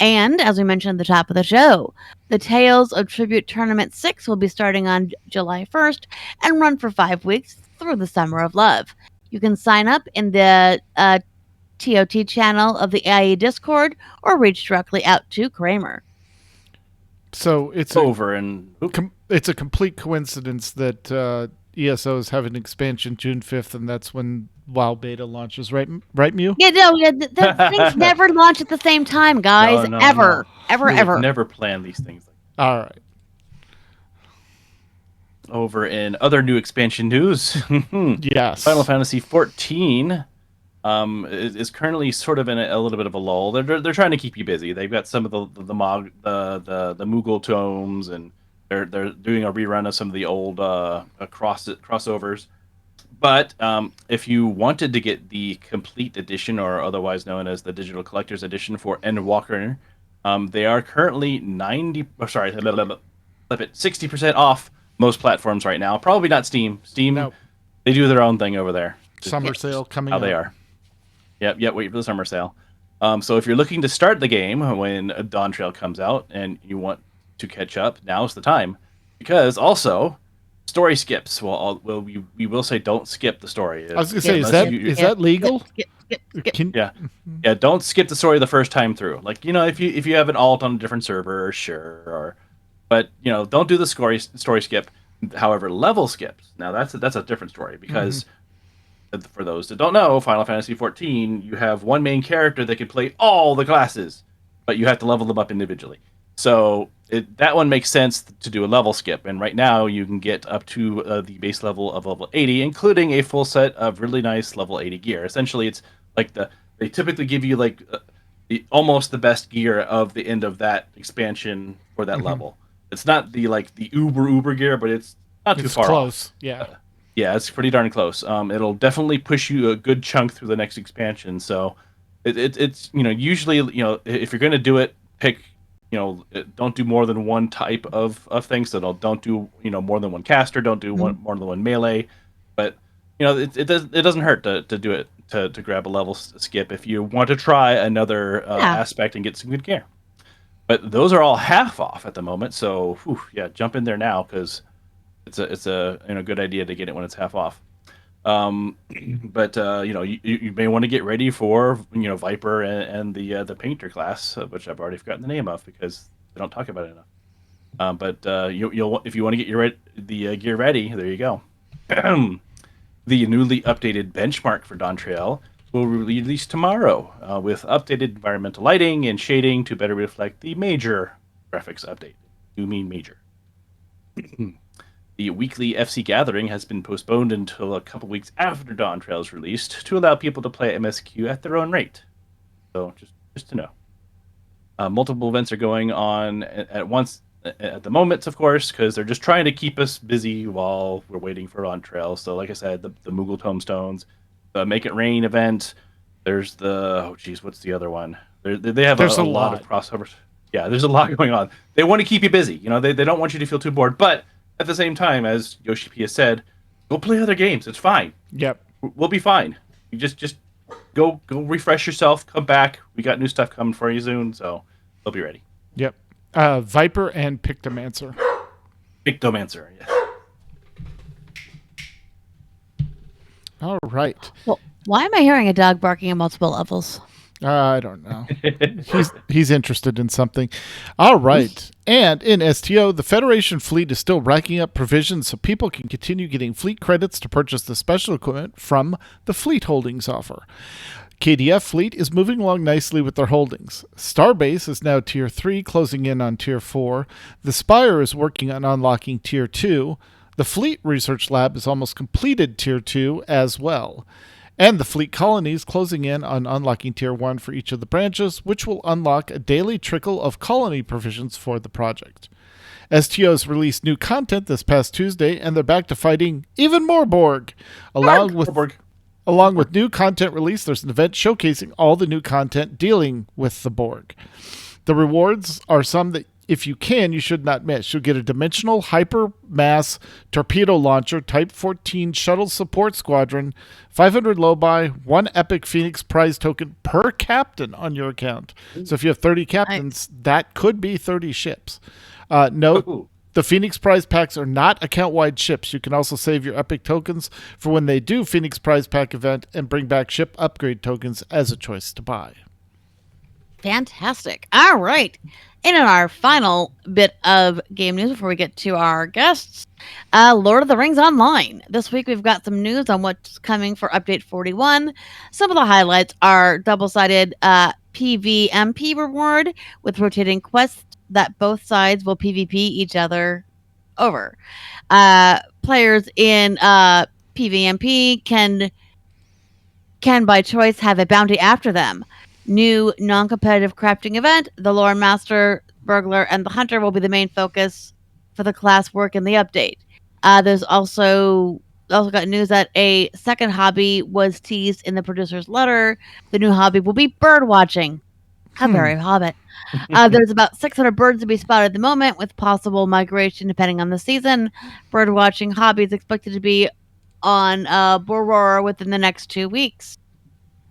And, as we mentioned at the top of the show, the Tales of Tribute Tournament 6 will be starting on July 1st and run for 5 weeks through the Summer of Love. You can sign up in the TOT channel of the AIE Discord or reach directly out to Kramer. So it's over and it's a complete coincidence that ESOs have an expansion June 5th, and that's when WoW Beta launches, right, Mew? Yeah, no, the things never launch at the same time, guys. No, ever. Ever. Never plan these things. All right. Over in other new expansion news, yes, Final Fantasy 14 is currently sort of in a little bit of a lull. They're trying to keep you busy. They've got some of the Moogle tomes, and they're doing a rerun of some of the old crossovers. But if you wanted to get the complete edition, or otherwise known as the Digital Collector's Edition for Endwalker, they are currently 60% off most platforms right now. Probably not Steam. Steam, they do their own thing over there. Summer sale coming how up. They are. Yep, wait for the summer sale. So if you're looking to start the game when Dawn Trail comes out and you want to catch up, now's the time. Because also, story skips. We will say don't skip the story. I was going to say, is that legal? Skip. Yeah, don't skip the story the first time through. Like, if you have an alt on a different server, sure, but don't do the story skip. However, level skips. Now that's a different story, because for those that don't know, Final Fantasy 14, you have one main character that can play all the classes, but you have to level them up individually. So that one makes sense to do a level skip, and right now you can get up to the base level of level 80, including a full set of really nice level 80 gear. Essentially, it's like they typically give you like almost the best gear of the end of that expansion for that level. It's not the uber gear, but it's not too far close. Off. Yeah. Yeah, it's pretty darn close. It'll definitely push you a good chunk through the next expansion. So it's usually if you're going to do it, pick don't do more than one type of thing. So don't do more than one caster. Don't do more than one melee. But it doesn't hurt to do it to grab a level skip if you want to try another aspect and get some good gear. But those are all half off at the moment. So jump in there now, because it's a good idea to get it when it's half off. But you may want to get ready for Viper and the Painter class, which I've already forgotten the name of because they don't talk about it enough. But you'll if you want to get the gear ready, there you go. The newly updated benchmark for Dawn Trail will be released tomorrow with updated environmental lighting and shading to better reflect the major graphics update. You mean major. The weekly FC gathering has been postponed until a couple weeks after Dawn Trail is released to allow people to play MSQ at their own rate. So just to know. Multiple events are going on at once at the moment, of course, because they're just trying to keep us busy while we're waiting for Dawn Trail. So like I said, the Moogle Tomestones, the Make It Rain event, there's what's the other one? They have a lot of crossovers. Yeah, there's a lot going on. They want to keep you busy. They don't want you to feel too bored, but at the same time, as Yoshi P has said, go play other games. It's fine. Yep. We'll be fine. You just go refresh yourself, come back. We got new stuff coming for you soon, so they'll be ready. Yep. Viper and Pictomancer. Pictomancer, yes. All right. Well, why am I hearing a dog barking at multiple levels? I don't know. He's interested in something. All right. And in STO, the Federation fleet is still racking up provisions so people can continue getting fleet credits to purchase the special equipment from the Fleet Holdings offer. KDF Fleet is moving along nicely with their holdings. Starbase is now Tier 3, closing in on Tier 4. The Spire is working on unlocking Tier 2. The Fleet Research Lab is almost completed Tier 2 as well. And the Fleet Colony is closing in on unlocking Tier 1 for each of the branches, which will unlock a daily trickle of colony provisions for the project. STO's released new content this past Tuesday, and they're back to fighting even more Borg. Along with new content released, there's an event showcasing all the new content dealing with the Borg. The rewards are some that if you can, you should not miss. You'll get a dimensional hyper-mass torpedo launcher, Type 14 shuttle support squadron, 500 low-buy, 1 epic Phoenix prize token per captain on your account. So if you have 30 captains, that could be 30 ships. Note, the Phoenix prize packs are not account-wide ships. You can also save your epic tokens for when they do Phoenix prize pack event and bring back ship upgrade tokens as a choice to buy. Fantastic. All right. And in our final bit of game news before we get to our guests, Lord of the Rings Online. This week we've got some news on what's coming for Update 41. Some of the highlights are double-sided PvMP reward with rotating quests that both sides will PvP each other over. Players in PvMP can by choice have a bounty after them. New non-competitive crafting event, the Lore Master, Burglar, and the Hunter will be the main focus for the class work in the update. There's also got news that a second hobby was teased in the producer's letter. The new hobby will be bird watching. How very Hobbit. There's about 600 birds to be spotted at the moment, with possible migration depending on the season. Bird watching hobby is expected to be on Borora within the next 2 weeks.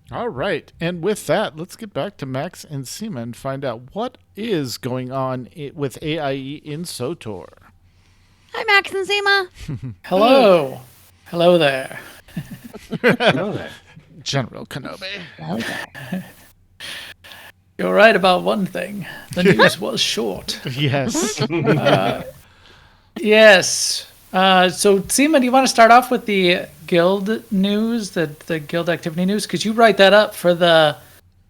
All right. And with that, let's get back to Max and Seema and find out what is going on with AIE in SOTOR. Hi, Max and Seema. Hello. Hello there. Hello there. General Kenobi. Hello there. You're right about one thing. The news was short. Yes. Yes. So, Seema, do you want to start off with the guild news, the guild activity news? Because you write that up for the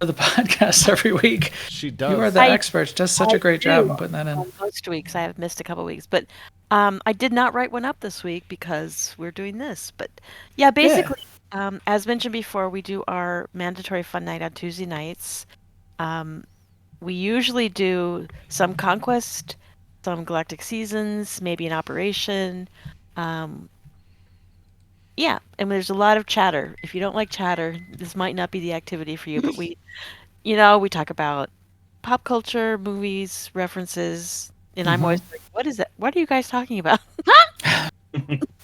podcast every week. She does. You are the expert. Does such a great job in putting that in. Most weeks. I have missed a couple weeks. But I did not write one up this week because we're doing this. But yeah, basically, as mentioned before, we do our mandatory fun night on Tuesday nights. We usually do some Conquest, some Galactic Seasons, maybe an Operation. Yeah, and there's a lot of chatter. If you don't like chatter, this might not be the activity for you, but we talk about pop culture, movies, references, and I'm always like, what is that? What are you guys talking about?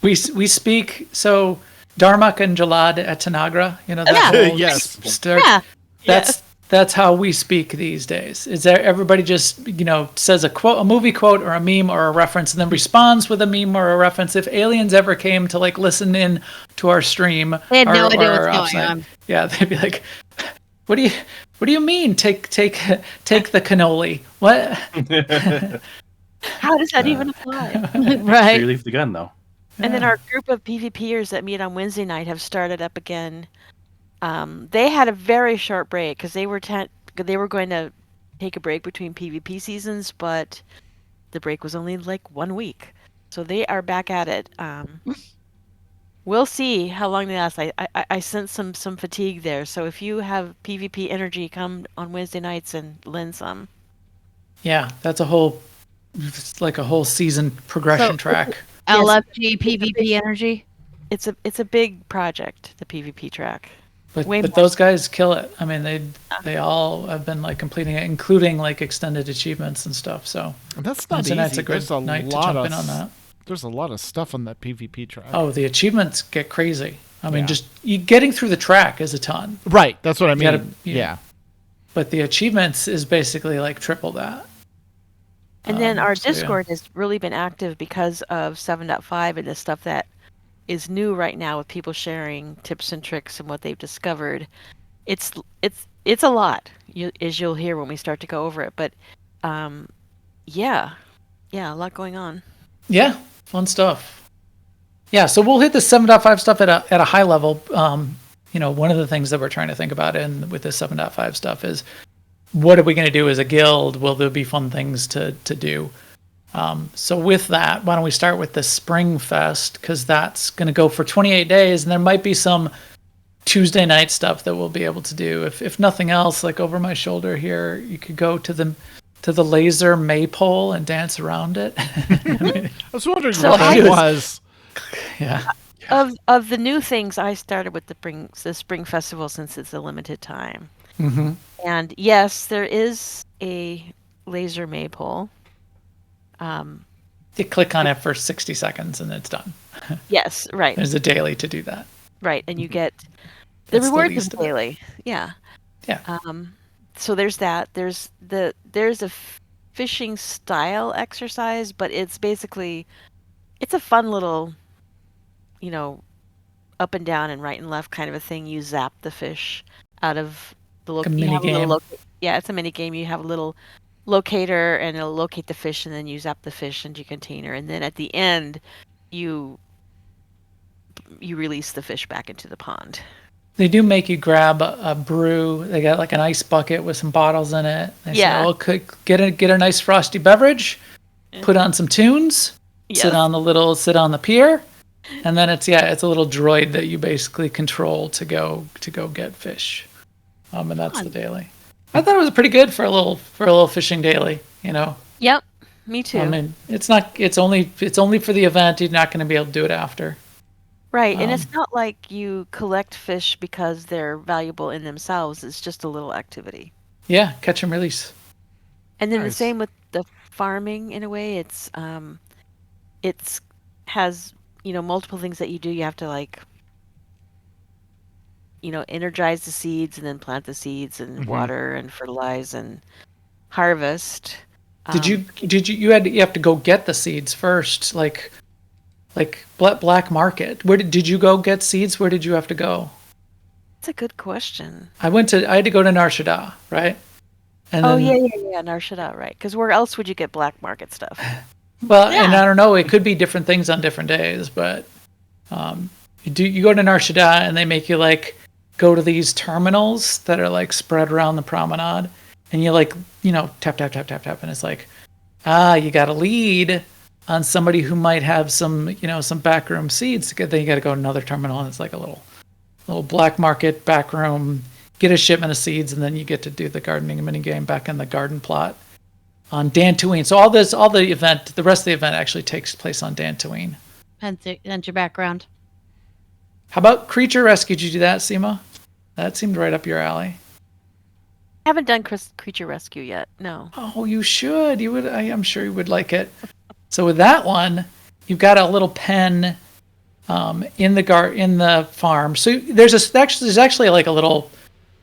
We speak, so Darmok and Jalad at Tanagra, that whole Yes. That's how we speak these days. Is there everybody just says a movie quote or a meme or a reference and then responds with a meme or a reference. If aliens ever came to listen in to our stream, they had no idea what's going on. Yeah, they'd be like, "What do you mean? Take the cannoli? What? How does that even apply?" Right. So you leave the gun though. And then our group of PvPers that meet on Wednesday night have started up again. They had a very short break because they were going to take a break between PvP seasons, but the break was only 1 week, so they are back at it. We'll see how long they last. I sense some fatigue there, so if you have PvP energy, come on Wednesday nights and lend some. Yeah, that's a whole season progression track. LFG PvP energy. It's a big project, the PvP track. But those guys kill it. I mean, they all have been completing it, including extended achievements and stuff. So And that's not easy. Tonight's a good night to jump in on that. There's a lot of stuff on that PvP track. Oh, the achievements get crazy. I mean, just getting through the track is a ton. Right, that's what I mean. Yeah. But the achievements is basically triple that. And then our Discord has really been active because of 7.5 and the stuff that is new right now with people sharing tips and tricks and what they've discovered. It's a lot, as you'll hear when we start to go over it. But yeah, a lot going on. Yeah, fun stuff. Yeah, so we'll hit the 7.5 stuff at a high level. One of the things that we're trying to think about with this 7.5 stuff is, what are we going to do as a guild? Will there be fun things to do? So with that, why don't we start with the Spring Fest, because that's going to go for 28 days, and there might be some Tuesday night stuff that we'll be able to do. If nothing else, over my shoulder here, you could go to the laser maypole and dance around it. I was wondering what that was. Yeah. Of the new things, I started with the Spring Festival since it's a limited time. Mm-hmm. And yes, there is a laser maypole. You click on it for 60 seconds and it's done. Yes, right. There's a daily to do that. Right, and you get the That's the rewards least is of it. daily. Yeah. Yeah. So there's that. There's a fishing style exercise, but it's basically it's a fun little, you know, up and down and right and left kind of a thing. You zap the fish out of the Like a you mini have a little game. yeah, it's a mini game. You have a little locator and it'll locate the fish and then you zap the fish into your container and then at the end you release the fish back into the pond. They do make you grab a brew. They got like an ice bucket with some bottles in it. They Yeah. say, "Oh, get a nice frosty beverage, put on some tunes, sit Yes. on the pier, and then it's a little droid that you basically control to go get fish." And that's the daily. I thought it was pretty good for a little fishing daily. Yep. Me too. I mean, it's only for the event. You're not going to be able to do it after. Right, and it's not like you collect fish because they're valuable in themselves. It's just a little activity. Yeah, catch and release. And then the Nice. same with the farming in a way. It's has, multiple things that you do. You have to energize the seeds and then plant the seeds and water and fertilize and harvest. Did you have to go get the seeds first, like black market? Where did you go get seeds? Where did you have to go? That's a good question. I had to go to Nar Shaddaa, right? And Oh, then, yeah, Nar Shaddaa, right. Because where else would you get black market stuff? well, and I don't know, it could be different things on different days, but you go to Nar Shaddaa and they make you go to these terminals that are spread around the promenade, and you tap tap tap tap tap, and it's you got a lead on somebody who might have some backroom seeds. Then you got to go to another terminal, and it's like a little black market backroom. Get a shipment of seeds, and then you get to do the gardening mini game back in the garden plot on Dantooine. So the rest of the event actually takes place on Dantooine. Hence your background. How about creature rescue? Did you do that, Seema? That seemed right up your alley. I haven't done creature rescue yet. No. Oh, you should. You would. I'm sure you would like it. So with that one, you've got a little pen in the farm. So there's actually like a little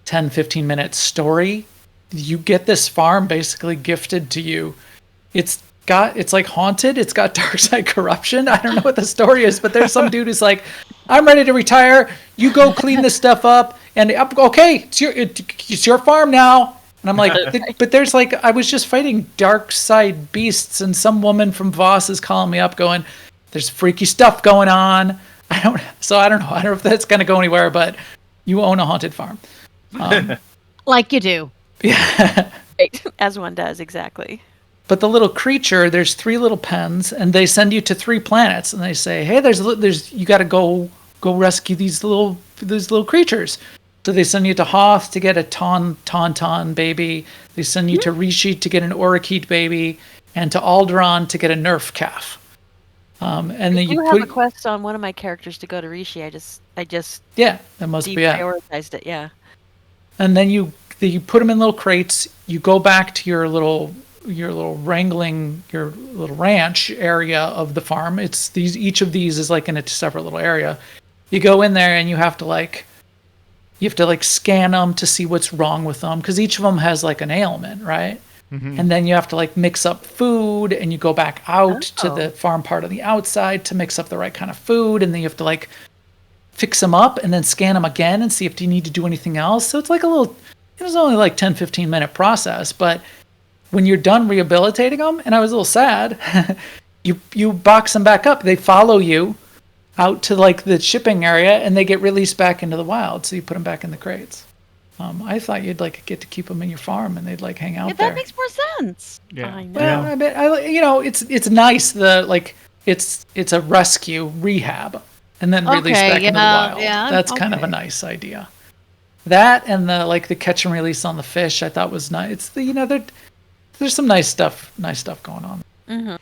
10-15 minute story. You get this farm basically gifted to you. It's like haunted. It's got dark side corruption. I don't know what the story is, but there's some dude who's like, "I'm ready to retire. You go clean this stuff up, and okay, it's your farm now." And I'm like, but there's I was just fighting dark side beasts, and some woman from Voss is calling me up, going, "There's freaky stuff going on." I don't know. I don't know if that's gonna go anywhere, but you own a haunted farm, like you do. Yeah. Right. As one does, exactly. But the little creature, there's 3 little pens, and they send you to 3 planets, and they say, "Hey, there's you got to go rescue these little creatures." So they send you to Hoth to get a Tauntaun baby. They send you to Rishi to get an Orikid baby, and to Alderaan to get a Nerf calf. And then you have a quest on one of my characters to go to Rishi. I just that must be it. Deprioritized it. Yeah. And then you put them in little crates. You go back to your little wrangling, your little ranch area of the farm. Each of these is in a separate little area. You go in there and you have to scan them to see what's wrong with them, because each of them has an ailment, right? And then you have to mix up food, and you go back out to the farm part on the outside to mix up the right kind of food, and then you have to fix them up and then scan them again and see if you need to do anything else. So it's it was only 10-15 minute process, but when you're done rehabilitating them, and I was a little sad, you box them back up. They follow you out to the shipping area, and they get released back into the wild. So you put them back in the crates. I thought you'd get to keep them in your farm, and they'd hang out there. That makes more sense. Yeah. I know. Well, it's nice. It's a rescue rehab, and then release back into the wild. Yeah, That's kind of a nice idea. That and the catch and release on the fish, I thought was nice. It's there's some nice stuff going on. Mm-hmm.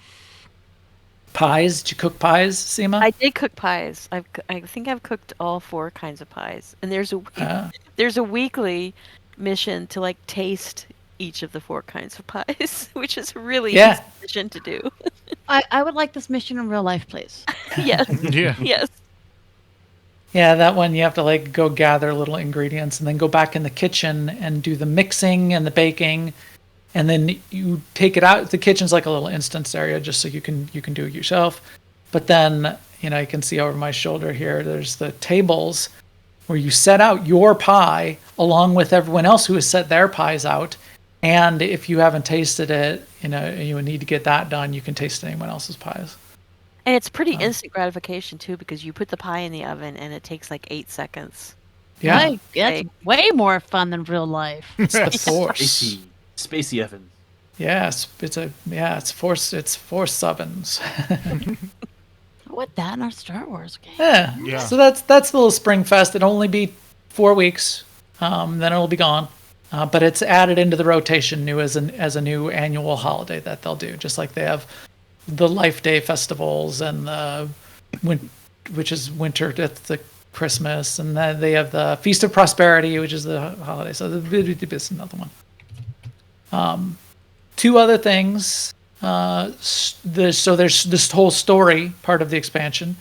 Pies? Did you cook pies, Seema? I did cook pies. I think I've cooked all 4 kinds of pies. And there's a weekly mission to taste each of the 4 kinds of pies, which is really Yeah. easy mission to do. I would like this mission in real life, please. Yes. Yeah. Yes. Yeah, that one you have to like go gather little ingredients and then go back in the kitchen and do the mixing and the baking, and then you take it out. The kitchen's like a little instance area just so you can do it yourself. But then, you know, you can see over my shoulder here, there's the tables where you set out your pie along with everyone else who has set their pies out. And if you haven't tasted it, you know, you would need to get that done. You can taste anyone else's pies. And it's pretty instant gratification too, because you put the pie in the oven and it takes like 8 seconds. Yeah, Like, that's way more fun than real life. it's the force. Spacey Evans. Yes, it's force ovens. With that in our Star Wars game. Yeah. So that's the little Spring Fest. It'll only be 4 weeks, then it'll be gone. But it's added into the rotation new as a new annual holiday that they'll do, just like they have the Life Day festivals and the which is winter, that's the Christmas, and then they have the Feast of Prosperity, which is the holiday. So there's another one. 2 other things. So there's this whole story part of the expansion.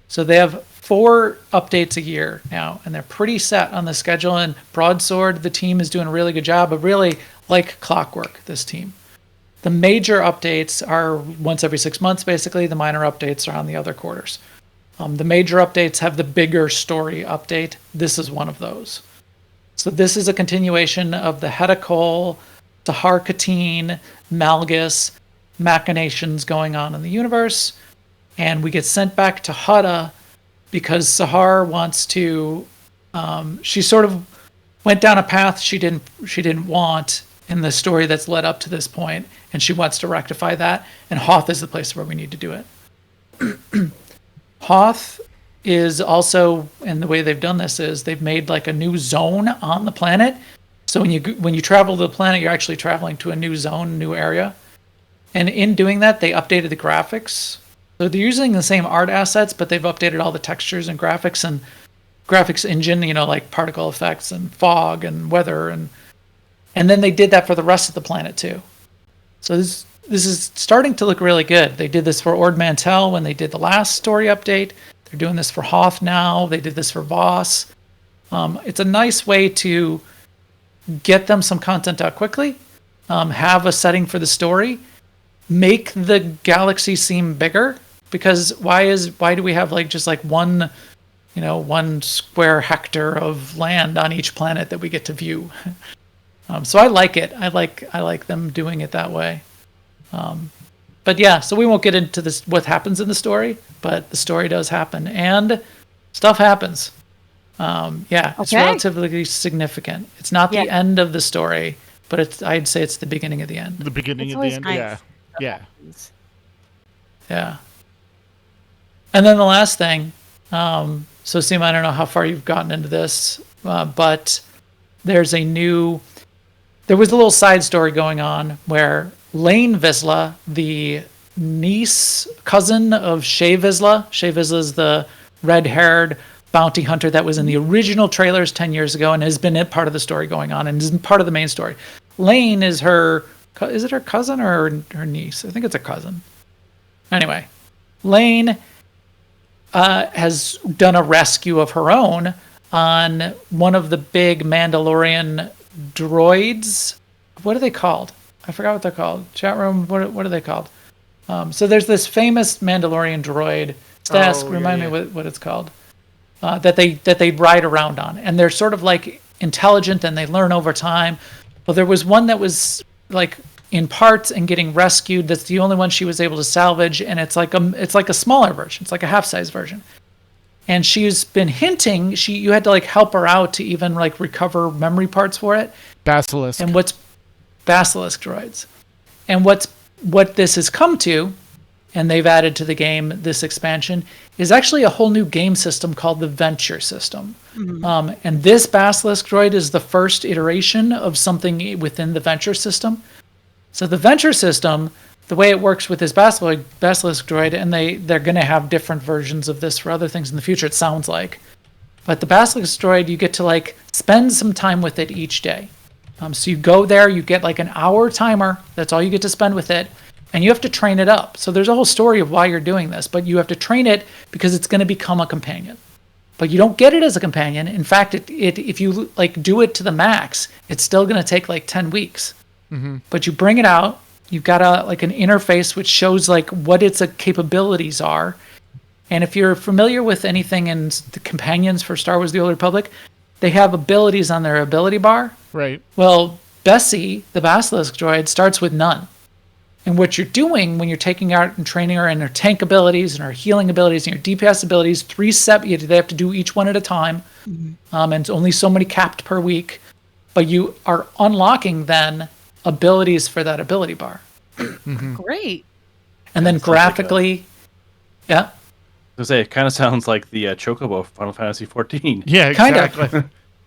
So they have 4 updates a year now, and they're pretty set on the schedule. And Broadsword, the team is doing a really good job of really like clockwork, this team. The major updates are once every 6 months, basically. The minor updates are on the other quarters. The major updates have the bigger story update. This is one of those. So this is a continuation of the Hedicol, Sahar Katine, Malgus machinations going on in the universe. And we get sent back to Hutta because Sahar wants to... she sort of went down a path she didn't want in the story that's led up to this point, and she wants to rectify that, and Hoth is the place where we need to do it. Hoth is also, and the way they've done this is they've made like a new zone on the planet. So when you travel to the planet, you're actually traveling to a new zone, new area. And in doing that, they updated the graphics. So they're using the same art assets, but they've updated all the textures and graphics engine, you know, like particle effects and fog and weather, and then they did that for the rest of the planet too. So this is starting to look really good. They did this for Ord Mantell when they did the last story update. They're doing this for Hoth now. They did this for Voss. It's a nice way to get them some content out quickly, have a setting for the story, make the galaxy seem bigger. Because why do we have like just like one square hectare of land on each planet that we get to view? So I like it. I like them doing it that way. But yeah, so we won't get into this what happens in the story, but the story does happen and stuff happens. It's relatively significant. It's not the end of the story, but I'd say it's the beginning of the end. The beginning It's of the always end. nice. Yeah. Yeah. And then the last thing, so Seema, I don't know how far you've gotten into this, but there was a little side story going on where Lane Vizsla, the cousin of Shay Vizsla is the red-haired bounty hunter that was in the original trailers 10 years ago and has been a part of the story going on and is part of the main story. Lane is it her cousin or her niece? I think it's a cousin. Anyway, Lane has done a rescue of her own on one of the big Mandalorian droids. What are they called? I forgot what they're called. Chat room, what are they called? So there's this famous Mandalorian droid. Remind me what it's called. That they ride around on, and they're sort of like intelligent and they learn over time. Well, there was one that was like in parts and getting rescued. That's the only one she was able to salvage, and it's like a smaller version. It's like a half-size version. And she's been hinting you had to like help her out to even like recover memory parts for it. Basilisk. And Basilisk droids. And what this has come to, and they've added to the game this expansion, is actually a whole new game system called the Venture system. Mm-hmm. And this Basilisk droid is the first iteration of something within the Venture system. So the Venture system, the way it works with this Basilisk droid, and they're going to have different versions of this for other things in the future, it sounds like. But the Basilisk droid, you get to like spend some time with it each day. So you go there, you get like an hour timer. That's all you get to spend with it. And you have to train it up. So there's a whole story of why you're doing this, but you have to train it because it's going to become a companion. But you don't get it as a companion. In fact, if you like do it to the max, it's still going to take like 10 weeks. But you bring it out, you've got an interface which shows like what its capabilities are. And if you're familiar with anything in the companions for Star Wars: The Old Republic, they have abilities on their ability bar. Right. Well, Bessie, the Basilisk droid, starts with none. And what you're doing when you're taking out and training her in her tank abilities and her healing abilities and your DPS abilities, they have to do each one at a time. And it's only so many capped per week. But you are unlocking then abilities for that ability bar. Great. And then graphically, yeah. I was say it kind of sounds like the Chocobo of Final Fantasy 14. Yeah, exactly.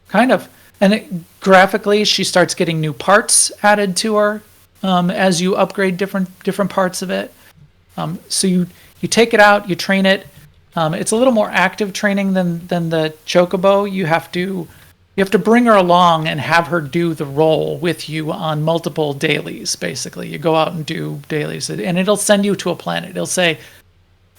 Kind of. And graphically, she starts getting new parts added to her as you upgrade different parts of it. So you take it out, you train it. It's a little more active training than the Chocobo. You have to bring her along and have her do the role with you on multiple dailies. Basically, you go out and do dailies, and it'll send you to a planet. It'll say,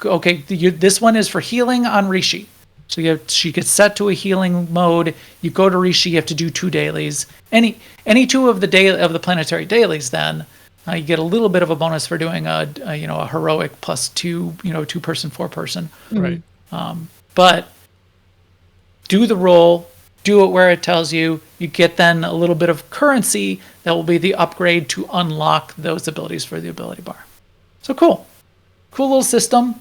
okay, this one is for healing on Rishi. So she gets set to a healing mode. You go to Rishi, you have to do 2 dailies. Any 2 of the planetary dailies, then you get a little bit of a bonus for doing a heroic plus 2, 2-person, 4-person. Right. But do the roll, do it where it tells you. You get then a little bit of currency that will be the upgrade to unlock those abilities for the ability bar. So cool little system.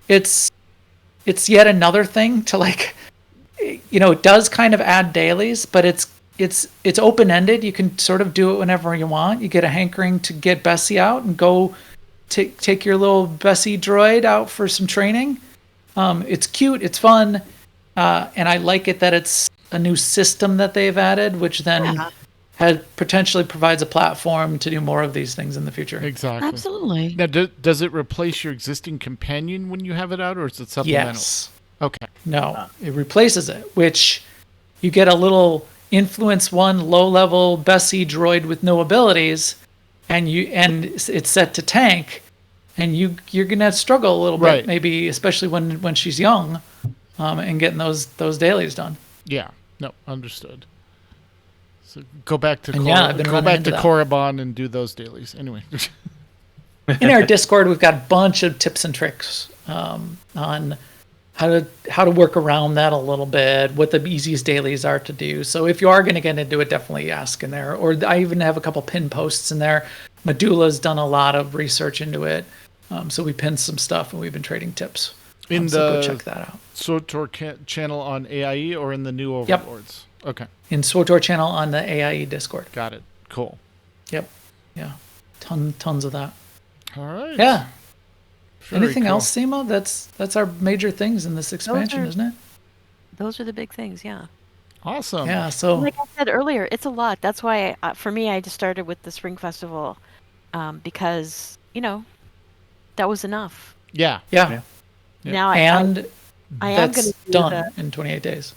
It's yet another thing to it does kind of add dailies, but it's open-ended. You can sort of do it whenever you want. You get a hankering to get Bessie out and go take your little Bessie droid out for some training. It's cute, it's fun, and I like it that it's a new system that they've added, which then potentially provides a platform to do more of these things in the future. Exactly. Absolutely. Now, does it replace your existing companion when you have it out, or is it supplemental? Yes. Okay. No, it replaces it, which you get a little Influence 1 low-level Bessie droid with no abilities, and it's set to tank, and you're gonna struggle a little bit, right. Maybe especially when she's young, and getting those dailies done. Yeah. No, understood. So go back to Korriban and do those dailies. Anyway. In our Discord, we've got a bunch of tips and tricks on how to work around that a little bit, what the easiest dailies are to do. So if you are going to get into it, definitely ask in there. Or I even have a couple pin posts in there. Medulla's done a lot of research into it. So we pinned some stuff and we've been trading tips. So go check that out. SWTOR channel on AIE or in the new Overlords? Yep. Okay. In SWTOR channel on the AIE Discord. Got it. Cool. Yep. Yeah. Tons of that. All right. Yeah. Very Anything cool. else, Seema? That's our major things in this expansion, isn't it? Those are the big things, yeah. Awesome. Yeah, so Like I said earlier, it's a lot. That's why, for me, I just started with the Spring Festival because, that was enough. Yeah. Yeah. Now I And am going that's to done in 28 days.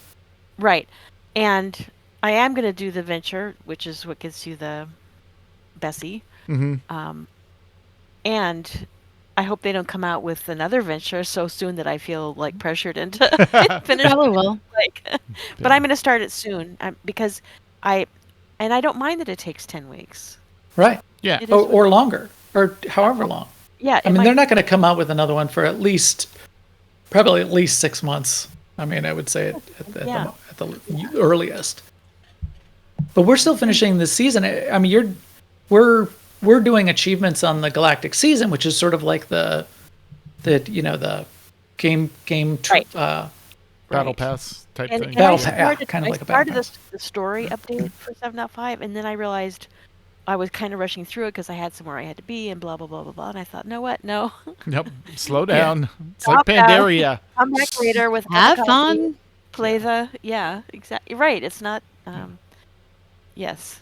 Right. And I am going to do the venture, which is what gives you the Bessie. Mm-hmm. And I hope they don't come out with another venture so soon that I feel like pressured into finish. Probably will. But I'm going to start it soon because I don't mind that it takes 10 weeks. Right. Yeah. Or longer, or however long. Yeah. I mean, they're not going to come out with another one for probably at least 6 months. I mean, I would say at the earliest. But we're still finishing this season. I mean, we're doing achievements on the Galactic season, which is sort of like the game Right. Battle Pass type thing. Battle I Pass, started, kind of I like a battle started pass. the story update for 7.5, and then I realized I was kind of rushing through it because I had somewhere I had to be and blah, blah, blah, blah, blah. And I thought, no, what? No. Yep. Slow down. It's Stop like Pandaria. Come back later with Have coffee, fun. Play the, exactly. Right. It's not, yes.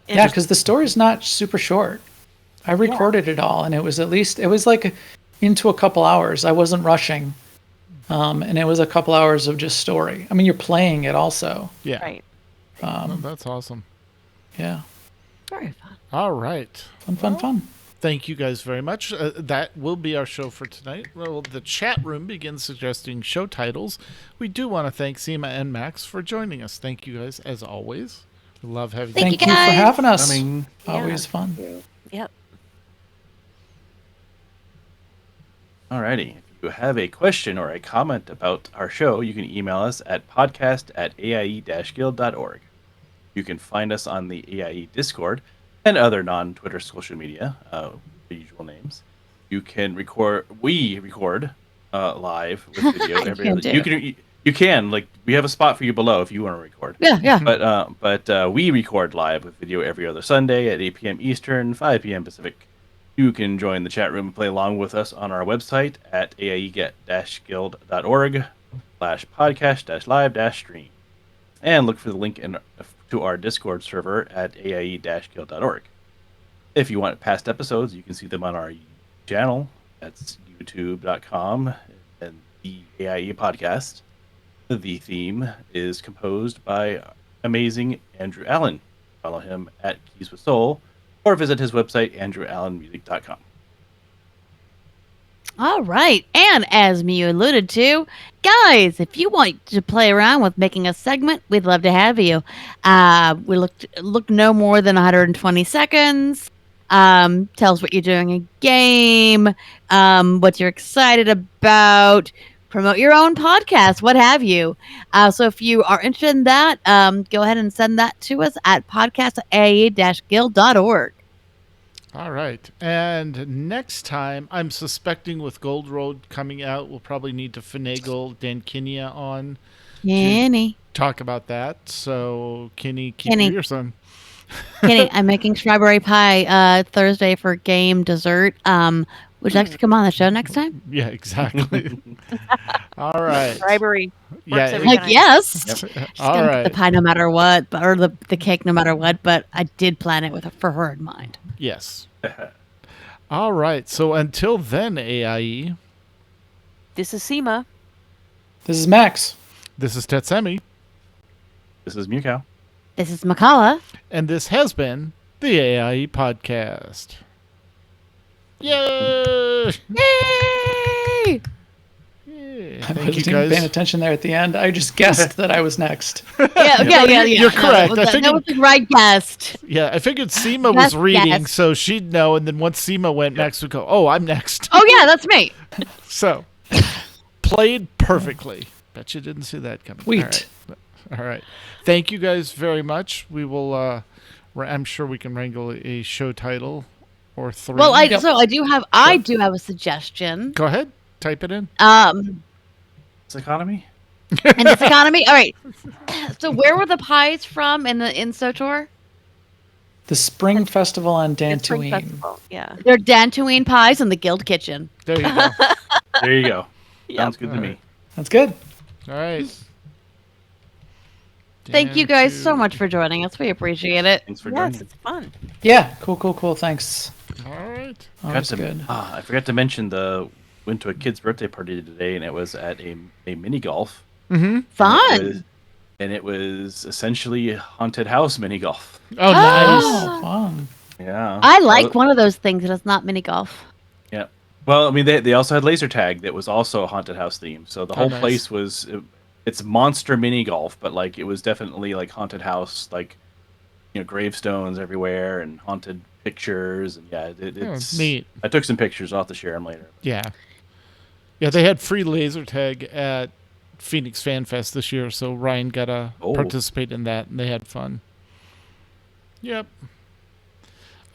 Yeah, because the story's not super short. I recorded it all, and it was like into a couple hours. I wasn't rushing. And it was a couple hours of just story. I mean, you're playing it also. Yeah. Right. Oh, that's awesome. Yeah. Very fun. All right. Fun. Thank you guys very much. That will be our show for tonight. Well, the chat room begins suggesting show titles. We do want to thank Seema and Max for joining us. Thank you guys, as always. Love having Thank you you for guys. having us. Coming. Always fun. Yep. Alrighty. If you have a question or a comment about our show, you can email us at podcast@aie-guild.org. You can find us on the AIE Discord and other non-Twitter social media, the usual names. You can record. We record live with video every other. You can like we have a spot for you below if you want to record. Yeah. But we record live with video every other Sunday at 8 p.m. Eastern, 5 p.m. Pacific. You can join the chat room and play along with us on our website at aie-guild.org/podcast-live-stream. And look for the link to our Discord server at aie-guild.org. If you want past episodes, you can see them on our channel. That's youtube.com and the AIE Podcast. The theme is composed by amazing Andrew Allen. Follow him at Keys with Soul or visit his website, andrewallenmusic.com. All right. And as Miu alluded to, guys, if you want to play around with making a segment, we'd love to have you. We look no more than 120 seconds. Tell us what you're doing in game, what you're excited about, promote your own podcast, what have you. So if you are interested in that, go ahead and send that to us at podcast@aie-guild.org. All right. And next time, I'm suspecting with Gold Road coming out, we'll probably need to finagle Dan Kinya on Kenny. talk about that. So, keep Kenny. your ears on. Kenny, I'm making strawberry pie Thursday for game dessert. Would you like to come on the show next time? Yeah, exactly. All right. Bribery. Yeah, Works every Like, time. yes. Yep. She's All gonna right. get the pie no matter what, or the cake no matter what. But I did plan it for her in mind. Yes. All right. So until then, AIE, This is Seema. This is Max. this is Tetsemi, This is Mewcow. This is Makala. and this has been the AIE Podcast. Yay! Yay! Yay. I Thank you, wasn't even paying guys. attention there at the end. I just guessed that I was next. Yeah. You're correct. I That figured- was the right guest. Yeah, I figured Seema was Yes, reading, yes. so she'd know, and then once Seema went, Max would go, "Oh, I'm next." Oh yeah, that's me. So, played perfectly. Bet you didn't see that coming. Wheat. All right. Thank you guys very much. We will. I'm sure we can wrangle a show title or three. Well, I Yep. do have a suggestion. Go ahead. Type it in. This economy? In this economy. All right. So where were the pies from in SOTOR? The Spring Festival on It's Spring Dantooine. Festival. Yeah. They're Dantooine pies in the Guild Kitchen. There you go. There you go. Yep. Sounds good to me. That's good. All right. Thank you guys so much for joining us. We appreciate it. Thanks for Yes, joining. it's fun. Yeah. Cool. Thanks. All right. Always good. I forgot to mention went to a kid's birthday party today, and it was at a mini golf. Mm-hmm. Fun. And it was essentially haunted house mini golf. Oh, nice. Oh, fun. Yeah. I like one of those things that is not mini golf. Yeah. Well, I mean, they also had laser tag that was also a haunted house theme. So the whole nice. place was it's monster mini golf, but like it was definitely like haunted house, like gravestones everywhere and haunted pictures, and it's neat. I took some pictures. I'll have to share them later. Yeah. Yeah, they had free laser tag at Phoenix Fan Fest this year, so Ryan got to participate in that, and they had fun. Yep.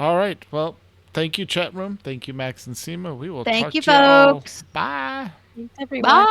All right. Well, thank you, chat room. Thank you, Max and Seema. We will Thank talk you, to you all. folks. Bye. Thanks, everyone. Bye.